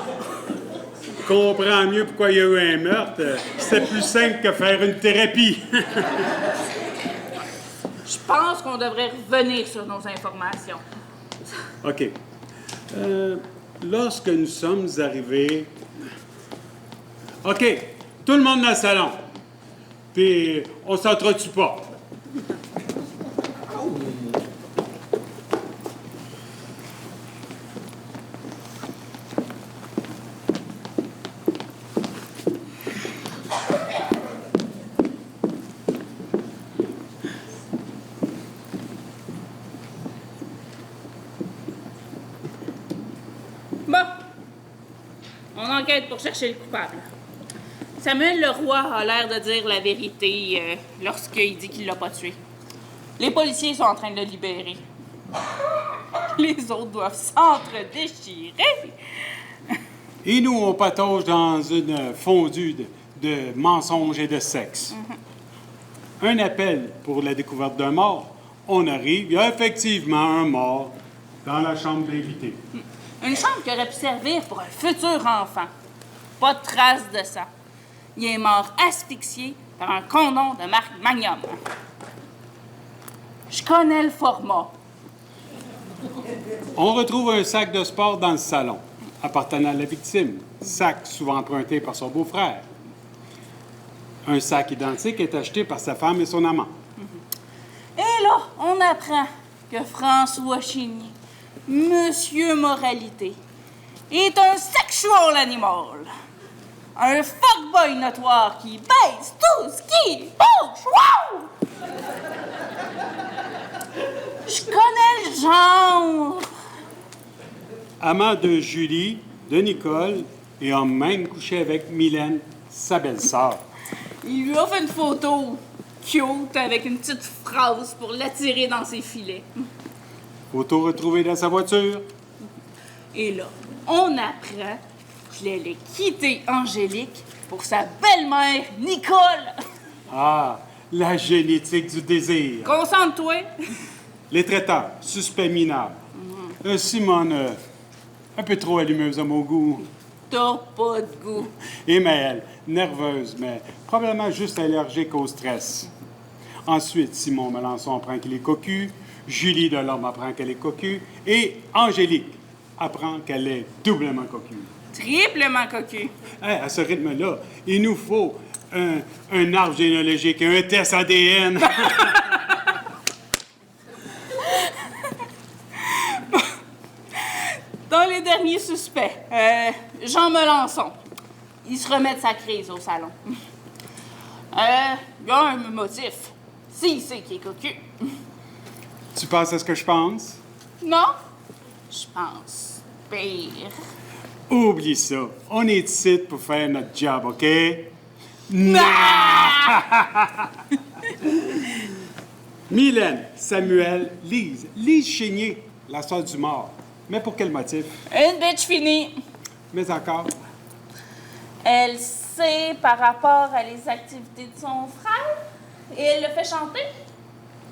Comprends mieux pourquoi il y a eu un meurtre. C'était plus simple que faire une thérapie. Je pense qu'on devrait revenir sur nos informations. OK. Lorsque nous sommes arrivés... OK, tout le monde dans le salon. Puis, on s'entretue pas. Bon. On enquête pour chercher le coupable. Samuel Leroy a l'air de dire la vérité lorsqu'il dit qu'il l'a pas tué. Les policiers sont en train de le libérer. Les autres doivent s'entre-déchirer. Et nous, on patauge dans une fondue de mensonges et de sexe. Un appel pour la découverte d'un mort. On arrive, il y a effectivement un mort dans la chambre d'invités. Une chambre qui aurait pu servir pour un futur enfant. Pas de trace de sang. Il est mort asphyxié par un condom de marque Magnum. Je connais le format. On retrouve un sac de sport dans le salon, appartenant à la victime. Sac souvent emprunté par son beau-frère. Un sac identique est acheté par sa femme et son amant. Et là, on apprend que François Chénier, Monsieur Moralité, est un sexual animal. Un fuckboy notoire qui baise tout ce qui bouge. Wow! Je connais le genre. Amant de Julie, de Nicole, et a même couché avec Mylène, sa belle-sœur. Il lui a fait une photo cute avec une petite phrase pour l'attirer dans ses filets. Photo retrouvée dans sa voiture. Et là, on apprend qu'il allait quitter Angélique pour sa belle-mère, Nicole. Ah, la génétique du désir. Concentre-toi. Les traiteurs, suspects minables. Simone, un peu trop allumeuse à mon goût. T'as pas de goût. Et Maëlle, nerveuse, mais probablement juste allergique au stress. Ensuite, Simon Melançon apprend qu'il est cocu. Julie Delorme apprend qu'elle est cocu. Et Angélique apprend qu'elle est doublement cocu. Triplement cocu. Hey, à ce rythme-là, il nous faut un arbre généalogique et un test ADN. Dans les derniers suspects, Jean Melançon. Il se remet de sa crise au salon. Il y a un motif. S'il sait qu'il est cocu. Tu penses à ce que je pense? Non? Je pense pire. Oublie ça. On est ici pour faire notre job, OK? Mylène, Samuel, Lise. Lise Chénier, la sœur du mort. Mais pour quel motif? Une bitch finie. Mais encore. Elle sait par rapport à les activités de son frère et elle le fait chanter.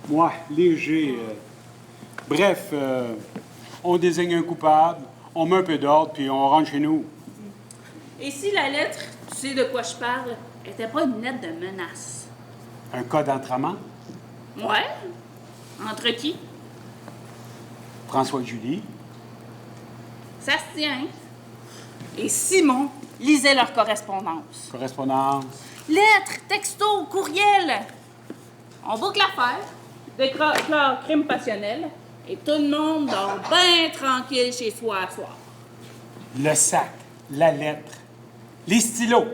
Moi, léger. Bref, on désigne un coupable, on met un peu d'ordre, puis on rentre chez nous. Et si la lettre, tu sais de quoi je parle, était pas une lettre de menace? Un cas d'entrement? Ouais? Entre qui? François et Julie. Ça se tient. Et Simon Lisez leur correspondance. Correspondance. Lettres, textos, courriels. On boucle l'affaire, déclare crime passionnel, et tout le monde dort bien tranquille chez soi à soir. Le sac, la lettre, les stylos.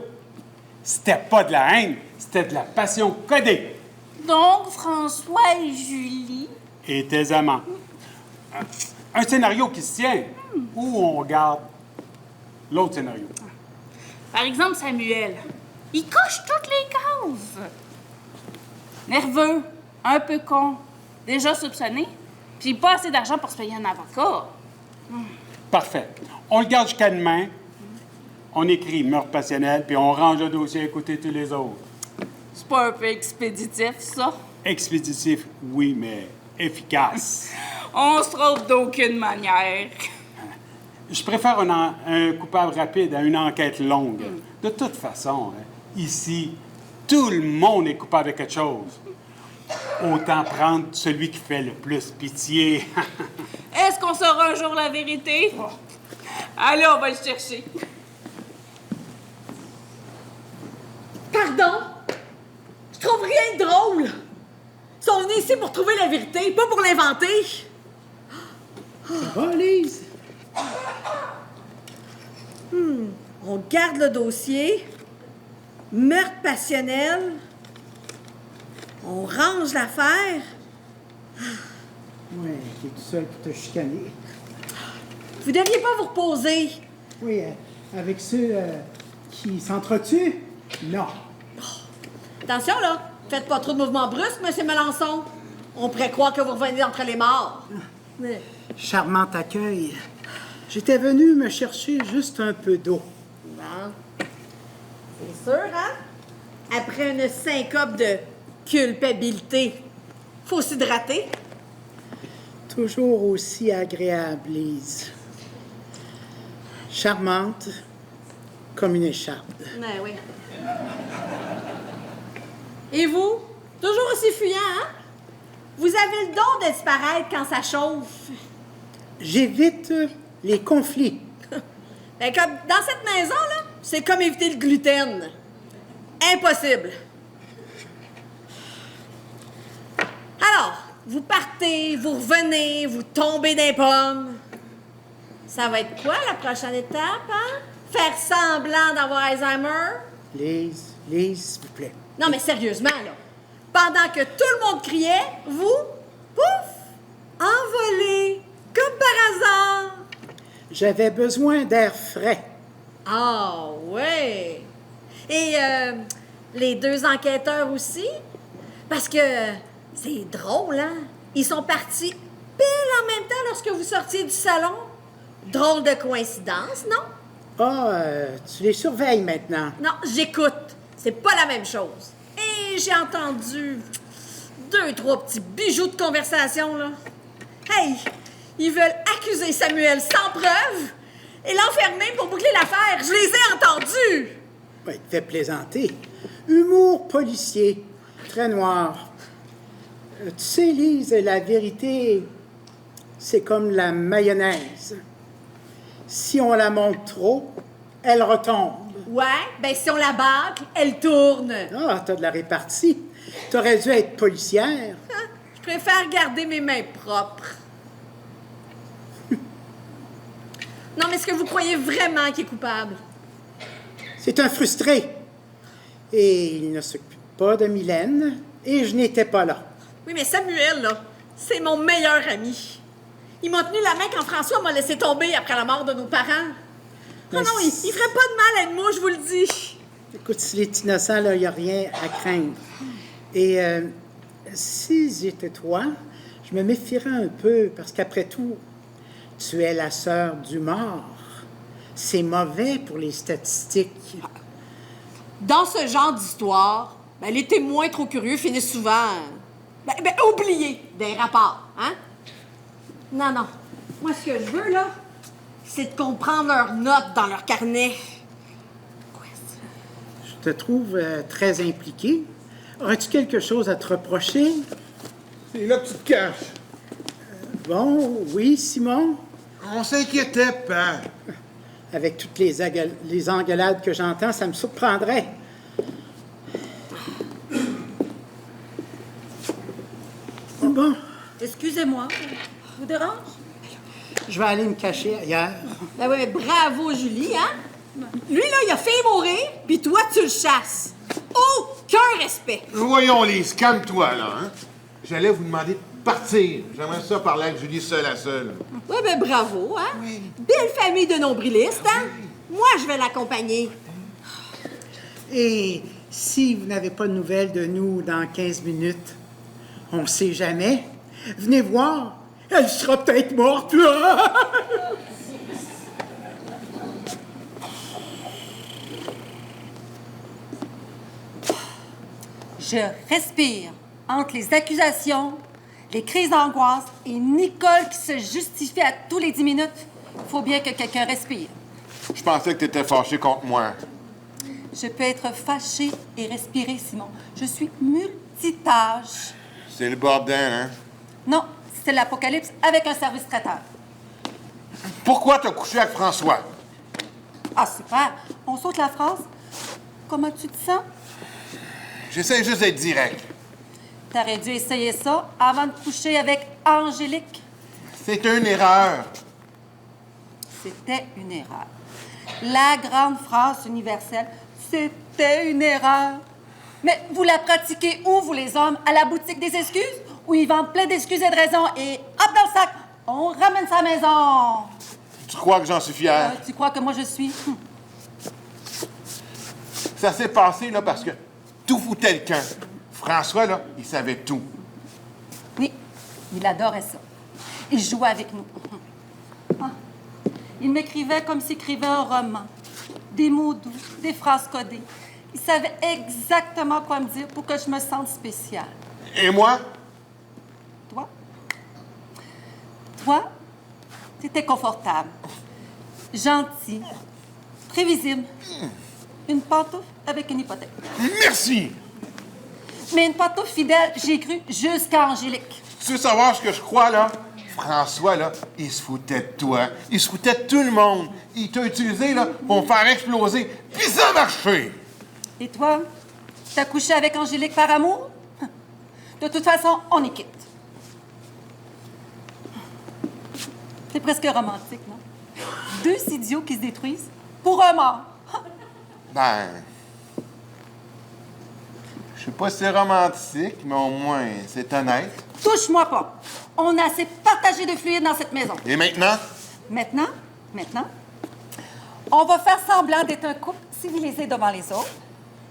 C'était pas de la haine, c'était de la passion codée. Donc, François et Julie... Et tes amants. Un scénario qui se tient, ou on regarde l'autre scénario. Par exemple, Samuel. Il coche toutes les cases. Nerveux, un peu con, déjà soupçonné, puis pas assez d'argent pour se payer un avocat. Parfait. On le garde jusqu'à demain. On écrit meurtre passionnel, puis on range le dossier à côté de tous les autres. C'est pas un peu expéditif, ça? Expéditif, oui, mais efficace. On se trompe d'aucune manière. Je préfère un coupable rapide à une enquête longue. De toute façon, hein, ici, tout le monde est coupable de quelque chose. Autant prendre celui qui fait le plus pitié. Est-ce qu'on saura un jour la vérité? Allez, on va le chercher. Pardon? Je trouve rien de drôle. Ils sont venus ici pour trouver la vérité, pas pour l'inventer. Ça va, Lise? On garde le dossier. Meurtre passionnel. On range l'affaire. Oui, t'es tout seul pour te chicaner. Vous deviez pas vous reposer. Oui, avec ceux qui s'entretuent? Non. Attention, là. Faites pas trop de mouvements brusques, M. Melançon. On pourrait croire que vous revenez entre les morts. Charmant accueil. J'étais venu me chercher juste un peu d'eau. Bon. C'est sûr, hein? Après une syncope de culpabilité, faut s'hydrater. Toujours aussi agréable, Lise. Charmante comme une écharpe. Ouais, oui. Et vous? Toujours aussi fuyant, hein? Vous avez le don de disparaître quand ça chauffe. J'évite les conflits. Ben, comme dans cette maison-là, c'est comme éviter le gluten. Impossible. Alors, vous partez, vous revenez, vous tombez des pommes. Ça va être quoi la prochaine étape, hein? Faire semblant d'avoir Alzheimer? Lise, s'il vous plaît. Non, mais sérieusement, là. Pendant que tout le monde criait, vous, pouf, envolé, comme par hasard. J'avais besoin d'air frais. Ah, ouais. Et les deux enquêteurs aussi? Parce que c'est drôle, hein? Ils sont partis pile en même temps lorsque vous sortiez du salon. Drôle de coïncidence, non? Ah, tu les surveilles maintenant. Non, j'écoute. C'est pas la même chose. Et j'ai entendu 2-3 petits bijoux de conversation, là. Hey, ils veulent accuser Samuel sans preuve et l'enfermer pour boucler l'affaire. Je les ai entendus. Ouais, il te fait plaisanter. Humour policier, très noir. Tu sais, Lise, la vérité, c'est comme la mayonnaise. Si on la monte trop, elle retombe. Ouais, ben si on la bâcle, elle tourne. Ah, t'as de la répartie. T'aurais dû être policière. Je préfère garder mes mains propres. Non, mais est-ce que vous croyez vraiment qu'il est coupable? C'est un frustré. Et il ne s'occupe pas de Mylène, et je n'étais pas là. Oui, mais Samuel, là, c'est mon meilleur ami. Il m'a tenu la main quand François m'a laissé tomber après la mort de nos parents. Oh non, il ferait pas de mal à une mouche, je vous le dis. Écoute, s'il est innocent, là, il n'y a rien à craindre. Et si j'étais toi, je me méfierais un peu, parce qu'après tout, tu es la sœur du mort. C'est mauvais pour les statistiques. Dans ce genre d'histoire, ben, les témoins trop curieux finissent souvent... oubliés des rapports, hein? Non, non. Moi, ce que je veux, là, c'est de comprendre leurs notes dans leur carnet. Je te trouve très impliqué. Aurais-tu quelque chose à te reprocher? C'est là que tu te caches. Bon, oui, Simon? On s'inquiétait pas. Avec toutes les engueulades que j'entends, ça me surprendrait. Bon, Excusez-moi, vous dérange? je vais aller me cacher ailleurs. Ben oui, mais bravo, Julie, hein? Lui, là, il a fait mourir, puis toi, tu le chasses. Aucun respect. Voyons, Lise, calme-toi, là, hein? J'allais vous demander de partir. J'aimerais ça parler avec Julie seule à seule. Oui, ben bravo, hein? Belle famille de nombrilistes, hein? Moi, je vais l'accompagner. Et si vous n'avez pas de nouvelles de nous dans 15 minutes, on ne sait jamais, venez voir, elle sera peut-être morte. Je respire entre les accusations, les crises d'angoisse et Nicole qui se justifie à tous les 10 minutes. Il faut bien que quelqu'un respire. Je pensais que tu étais fâché contre moi. Je peux être fâchée et respirer, Simon. Je suis multitâche. C'est le bordel, hein? Non, c'est l'apocalypse avec un service traiteur. Pourquoi t'as couché avec François? Ah, super. On saute la phrase. Comment tu te sens? J'essaie juste d'être direct. T'aurais dû essayer ça avant de coucher avec Angélique. C'est une erreur. C'était une erreur. La grande phrase universelle, c'était une erreur. Mais vous la pratiquez où, vous les hommes? À la boutique des excuses? Où ils vendent plein d'excuses et de raisons et hop dans le sac, on ramène ça à la maison. Tu crois que j'en suis fier? Tu crois que moi je suis? Ça s'est passé, là, parce que tout foutait le camp. François, là, il savait tout. Oui, il adorait ça. Il jouait avec nous. Ah. Il m'écrivait comme s'il écrivait un roman. Des mots doux, des phrases codées. Il savait exactement quoi me dire pour que je me sente spéciale. Et moi? Toi, t'étais confortable, gentil, prévisible. Une pantoufle avec une hypothèque. Merci! Mais une pantoufle fidèle, j'ai cru jusqu'à Angélique. Tu veux savoir ce que je crois, là? François, là, il se foutait de toi. Il se foutait de tout le monde. Il t'a utilisé, là, pour me faire exploser. Puis ça a marché! Et toi, t'as couché avec Angélique par amour? De toute façon, on est quitte. C'est presque romantique, non? Deux idiots qui se détruisent pour un mort. Ben... Je sais pas si c'est romantique, mais au moins, c'est honnête. Touche-moi pas. On a assez partagé de fluide dans cette maison. Et maintenant? Maintenant, on va faire semblant d'être un couple civilisé devant les autres.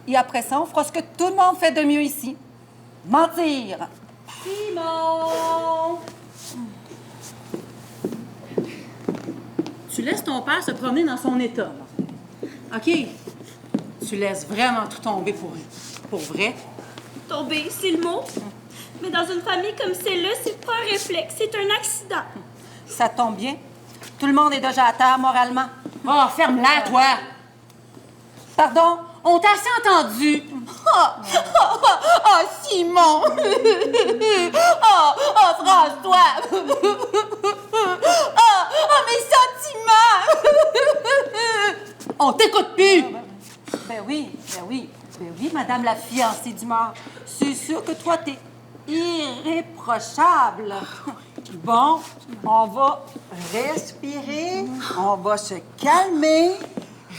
Et après ça, on fera ce que tout le monde fait de mieux ici. Mentir. Simon! Tu laisses ton père se promener dans son état. OK? Tu laisses vraiment tout tomber pour vrai? Tomber, c'est le mot. Mais dans une famille comme celle-là, c'est pas un réflexe, c'est un accident. Ça tombe bien. Tout le monde est déjà à terre moralement. Oh, ferme-la, toi! Pardon? On t'a assez entendu. Oh, Simon! Oh, François! Oh, mes sentiments! On t'écoute plus! Ben oui, madame la fiancée du mort. C'est sûr que toi, t'es irréprochable. Bon, on va respirer, on va se calmer.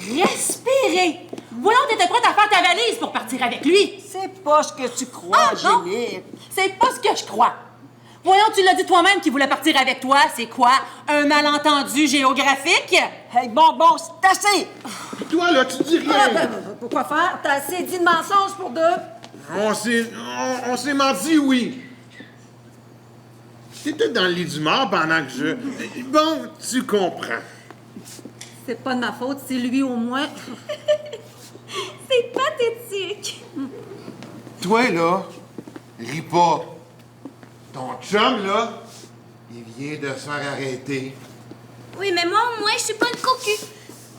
Respirer! Voyons, t'étais prête à faire ta valise pour partir avec lui. C'est pas ce que tu crois, non, Angélique. c'est pas ce que je crois. Voyons, tu l'as dit toi-même qu'il voulait partir avec toi. C'est quoi? Un malentendu géographique? Hey, bon, c'est assez! Toi, là, tu dis rien! Pourquoi faire? T'as assez dit de mensonges pour deux? On s'est menti, oui. T'étais dans le lit du mort pendant que je... Bon, tu comprends. C'est pas de ma faute, c'est lui au moins. C'est pathétique. Toi, là, ris pas. Ton chum, là, il vient de se faire arrêter. Oui, mais moi, au moins, je suis pas une cocu.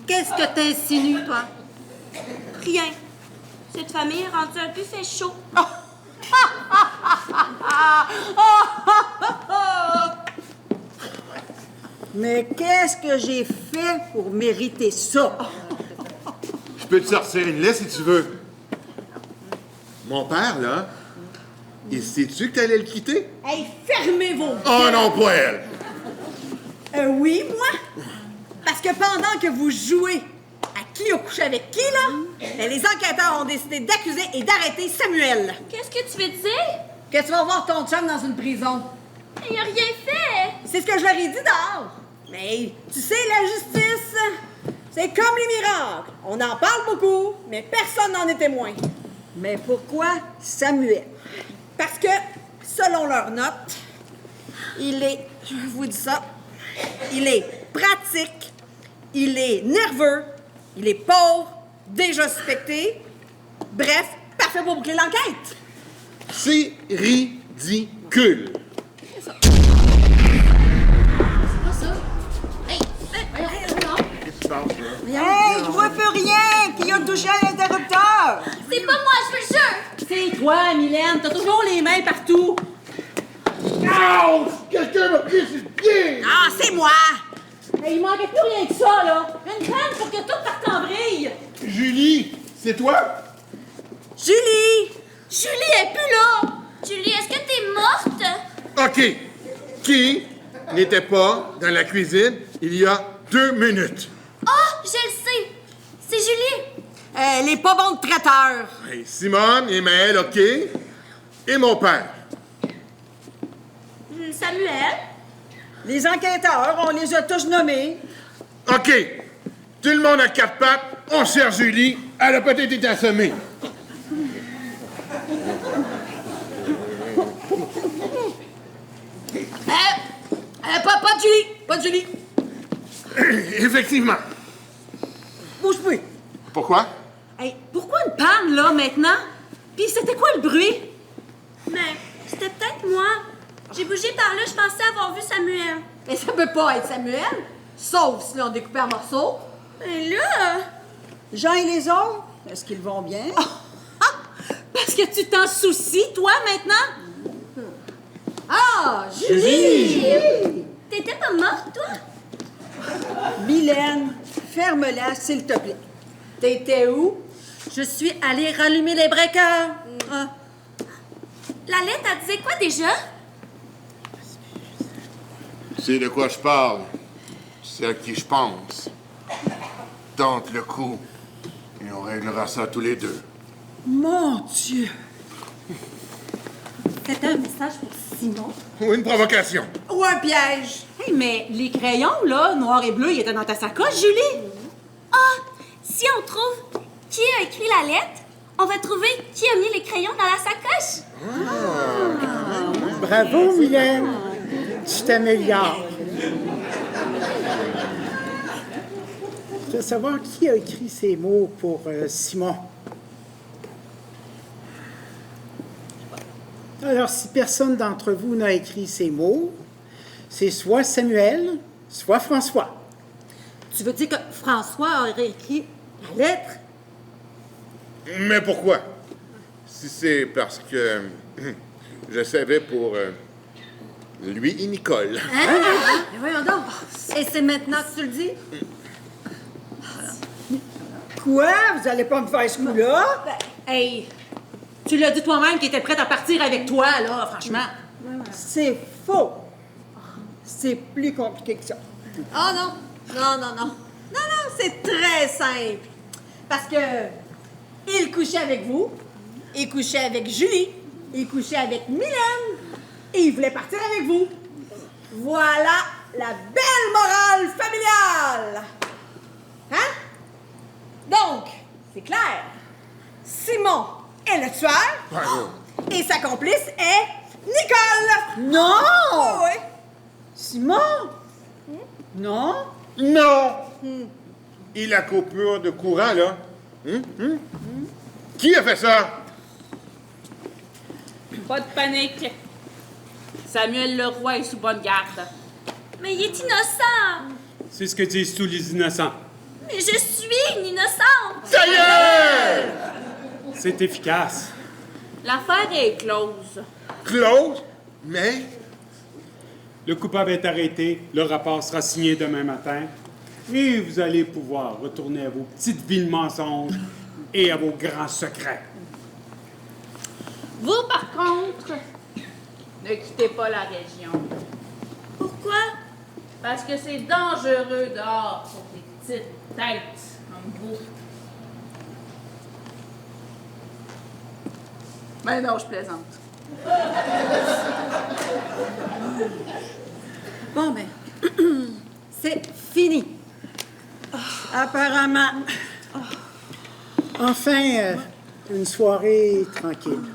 Qu'est-ce que t'insinues, toi? Rien. Cette famille est rendue un buffet chaud. Mais qu'est-ce que j'ai fait pour mériter ça? Je peux te sortir une liste si tu veux. Mon père, là, il sait-tu que t'allais le quitter? Hey, fermez vos Oh gueules. non, pas elle! Oui, moi? Parce que pendant que vous jouez à qui a couché avec qui, là, ben, les enquêteurs ont décidé d'accuser et d'arrêter Samuel. Qu'est-ce que tu veux dire? Que tu vas voir ton chum dans une prison. Il a rien fait! C'est ce que je leur ai dit dehors. Mais tu sais, la justice, c'est comme les miracles. On en parle beaucoup, mais personne n'en est témoin. Mais pourquoi Samuel? Parce que, selon leurs notes, il est, je vous dis ça, il est pratique, il est nerveux, il est pauvre, déjà suspecté. Bref, parfait pour boucler l'enquête. C'est ridicule. Qu'est-ce qui se passe, là? Hey, je vois plus rien! Qui a touché à l'interrupteur? C'est pas moi, je vous le jure! C'est toi, Mylène. T'as toujours les mains partout. Ouch! Quelqu'un m'a pris sur le pied! Ah, c'est moi! Il manquait plus rien que ça, là. Une canne pour que tout parte en vrille. Julie, c'est toi? Julie! Julie est plus là! Julie, est-ce que t'es morte? OK. Qui n'était pas dans la cuisine il y a 2 minutes? Oh, je le sais! C'est Julie! Elle est pas bonne traiteur. Hey, Simone et Maël, OK? Et mon père. Samuel? Les enquêteurs, on les a tous nommés. OK. Tout le monde à 4 pattes, on cherche Julie. Elle a peut-être été assommée. Pas de Julie! Pas de Julie! Effectivement. Bouge plus! Pourquoi? Hey, pourquoi une panne, là, maintenant? Puis c'était quoi le bruit? Mais c'était peut-être moi. J'ai bougé par là, je pensais avoir vu Samuel. Mais ça peut pas être Samuel, sauf si l'on découpé en morceaux. Mais là... Jean et les autres, est-ce qu'ils vont bien? Parce que tu t'en soucies, toi, maintenant? Ah, Julie! T'étais pas morte, toi? Mylène, ferme-la, s'il te plaît. T'étais où? Je suis allée rallumer les breakers. Ah. La lettre, elle disait quoi déjà? C'est de quoi je parle. C'est à qui je pense. Tente le coup. Et on réglera ça tous les deux. Mon Dieu! C'était un message pour Simon. Ou une provocation. Ou un piège? Hey, mais les crayons, là, noir et bleu, ils étaient dans ta sacoche, Julie? Ah! Si on trouve qui a écrit la lettre, on va trouver qui a mis les crayons dans la sacoche. Bravo, Mylène. Tu t'améliores. Je veux savoir qui a écrit ces mots pour Simon. Alors, si personne d'entre vous n'a écrit ces mots, c'est soit Samuel, soit François. Tu veux dire que François aurait écrit la lettre? Mais pourquoi? Si c'est parce que je savais pour lui et Nicole. Mais voyons donc. Et c'est maintenant que tu le dis? Quoi? Vous allez pas me faire ce coup-là? Hey, tu l'as dit toi-même qu'il était prêt à partir avec toi, là, franchement. C'est faux. C'est plus compliqué que ça. Oh non! Non, non, non. Non, non, c'est très simple. Parce que il couchait avec vous, il couchait avec Julie, il couchait avec Mylène, et il voulait partir avec vous. Voilà la belle morale familiale! Hein? Donc, c'est clair. Simon est le tueur et sa complice est Nicole! Non! Oh, oui. Simon? Non? Non! Et la coupure de courant, là? Qui a fait ça? Pas de panique. Samuel Leroy est sous bonne garde. Mais il est innocent! C'est ce que disent tous les innocents. Mais je suis une innocente! Ça y est! C'est efficace. L'affaire est close. Close? Mais Le coupable est arrêté, le rapport sera signé demain matin et vous allez pouvoir retourner à vos petites vies de mensonges et à vos grands secrets. Vous, par contre, ne quittez pas la région. Pourquoi? Parce que c'est dangereux dehors pour des petites têtes comme vous. Ben non, je plaisante. Bon, ben, c'est fini. Apparemment. Enfin, une soirée tranquille.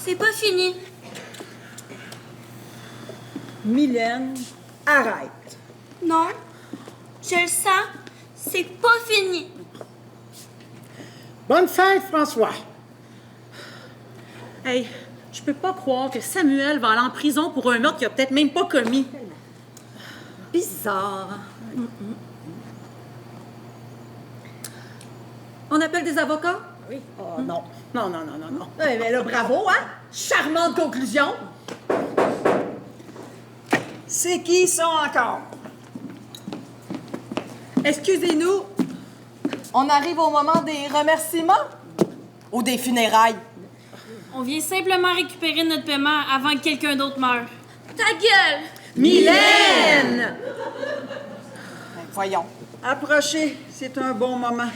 C'est pas fini. Mylène, arrête. Non, je le sens. C'est pas fini. Bonne fête, François. Hey, je peux pas croire que Samuel va aller en prison pour un meurtre qu'il a peut-être même pas commis. Bizarre. On appelle des avocats? Oui. Oh non. Non. Eh bien là, bravo, hein? Charmante conclusion. C'est qui ça encore? Excusez-nous. On arrive au moment des remerciements ou des funérailles? On vient simplement récupérer notre paiement avant que quelqu'un d'autre meure. Ta gueule! Mylène! Ben, voyons. Approchez, c'est un bon moment.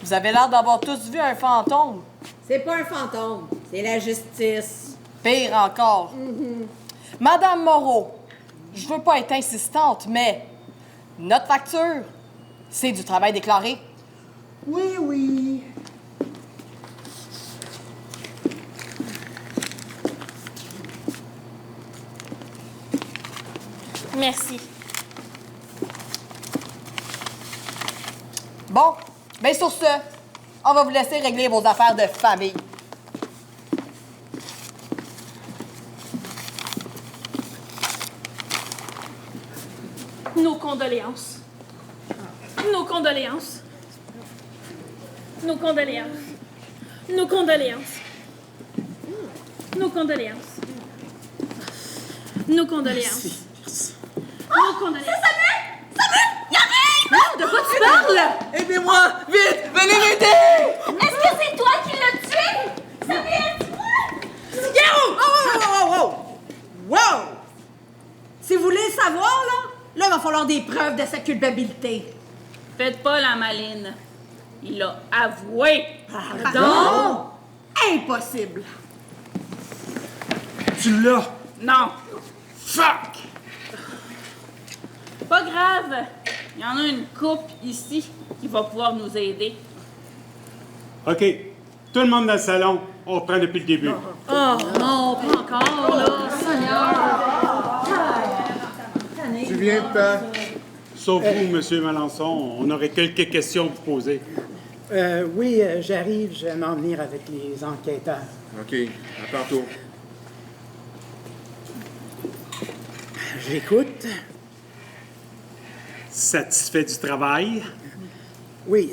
Vous avez l'air d'avoir tous vu un fantôme. C'est pas un fantôme, c'est la justice. Pire encore. Madame Moreau, je veux pas être insistante, mais notre facture, c'est du travail déclaré. Oui. Merci. Bon, bien sur ce, on va vous laisser régler vos affaires de famille. Nos condoléances. Nos condoléances. Nos condoléances. Nos condoléances. Nos condoléances. Nos condoléances. Nos condoléances. De quoi tu parles? Aidez-moi! Vite! Venez m'aider! Est-ce que c'est toi qui l'as tué? Samuel, dis-moi! Wow! Si vous voulez savoir, là, il va falloir des preuves de sa culpabilité. Faites pas la maline. Il a avoué. Pardon? Impossible. Tu l'as! Non. Fuck! Pas grave. Il y en a une couple ici qui va pouvoir nous aider. OK. Tout le monde dans le salon. On reprend depuis le début. Oh non, pas encore, là. Seigneur. Tu viens de ta... Sauf vous, Monsieur Melançon, on aurait quelques questions à vous poser. Oui, j'arrive, je vais m'en venir avec les enquêteurs. OK, à tantôt. J'écoute. Satisfait du travail? Oui.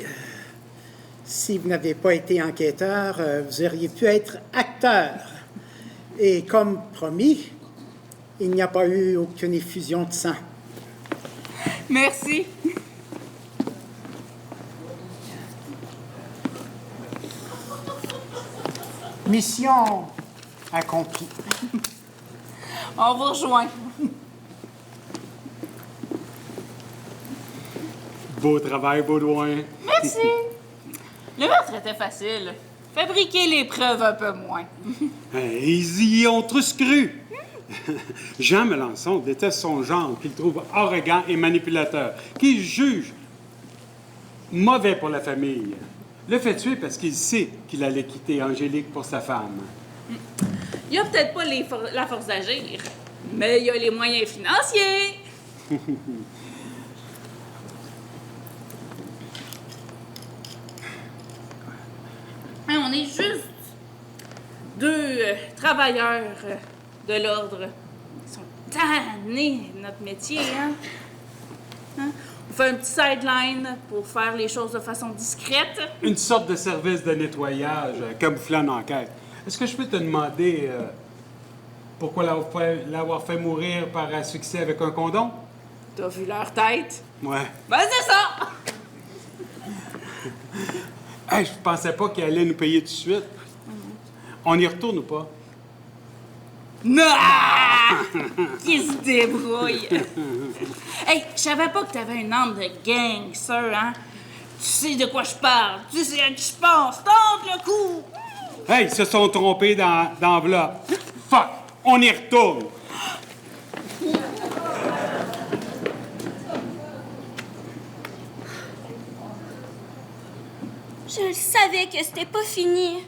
Si vous n'avez pas été enquêteur, vous auriez pu être acteur. Et comme promis, il n'y a pas eu aucune effusion de sang. Merci. Mission accomplie. On vous rejoint. Beau travail, Baudouin. Merci. Le meurtre était facile. Fabriquer les preuves un peu moins. Ils y ont tous cru. Jean Melançon déteste son genre, qu'il trouve arrogant et manipulateur, qu'il juge mauvais pour la famille. Le fait tuer parce qu'il sait qu'il allait quitter Angélique pour sa femme. Il n'y a peut-être pas la force d'agir, mais il y a les moyens financiers. Hein, on est juste deux travailleurs de l'ordre. Ils sont tannés de notre métier, hein? On fait un petit sideline pour faire les choses de façon discrète. Une sorte de service de nettoyage camouflant l'enquête. Est-ce que je peux te demander pourquoi l'avoir fait mourir par asphyxie avec un condom? T'as vu leur tête? Ouais. Ben, c'est ça! Hey, je pensais pas qu'il allait nous payer tout de suite. On y retourne ou pas? Non! Qui se débrouille! Hey, je savais pas que t'avais une âme de gangster, hein? Tu sais de quoi je parle, tu sais à qui je pense, tente le coup! Hey, ils se sont trompés d'enveloppe. Fuck! On y retourne! Je le savais que c'était pas fini.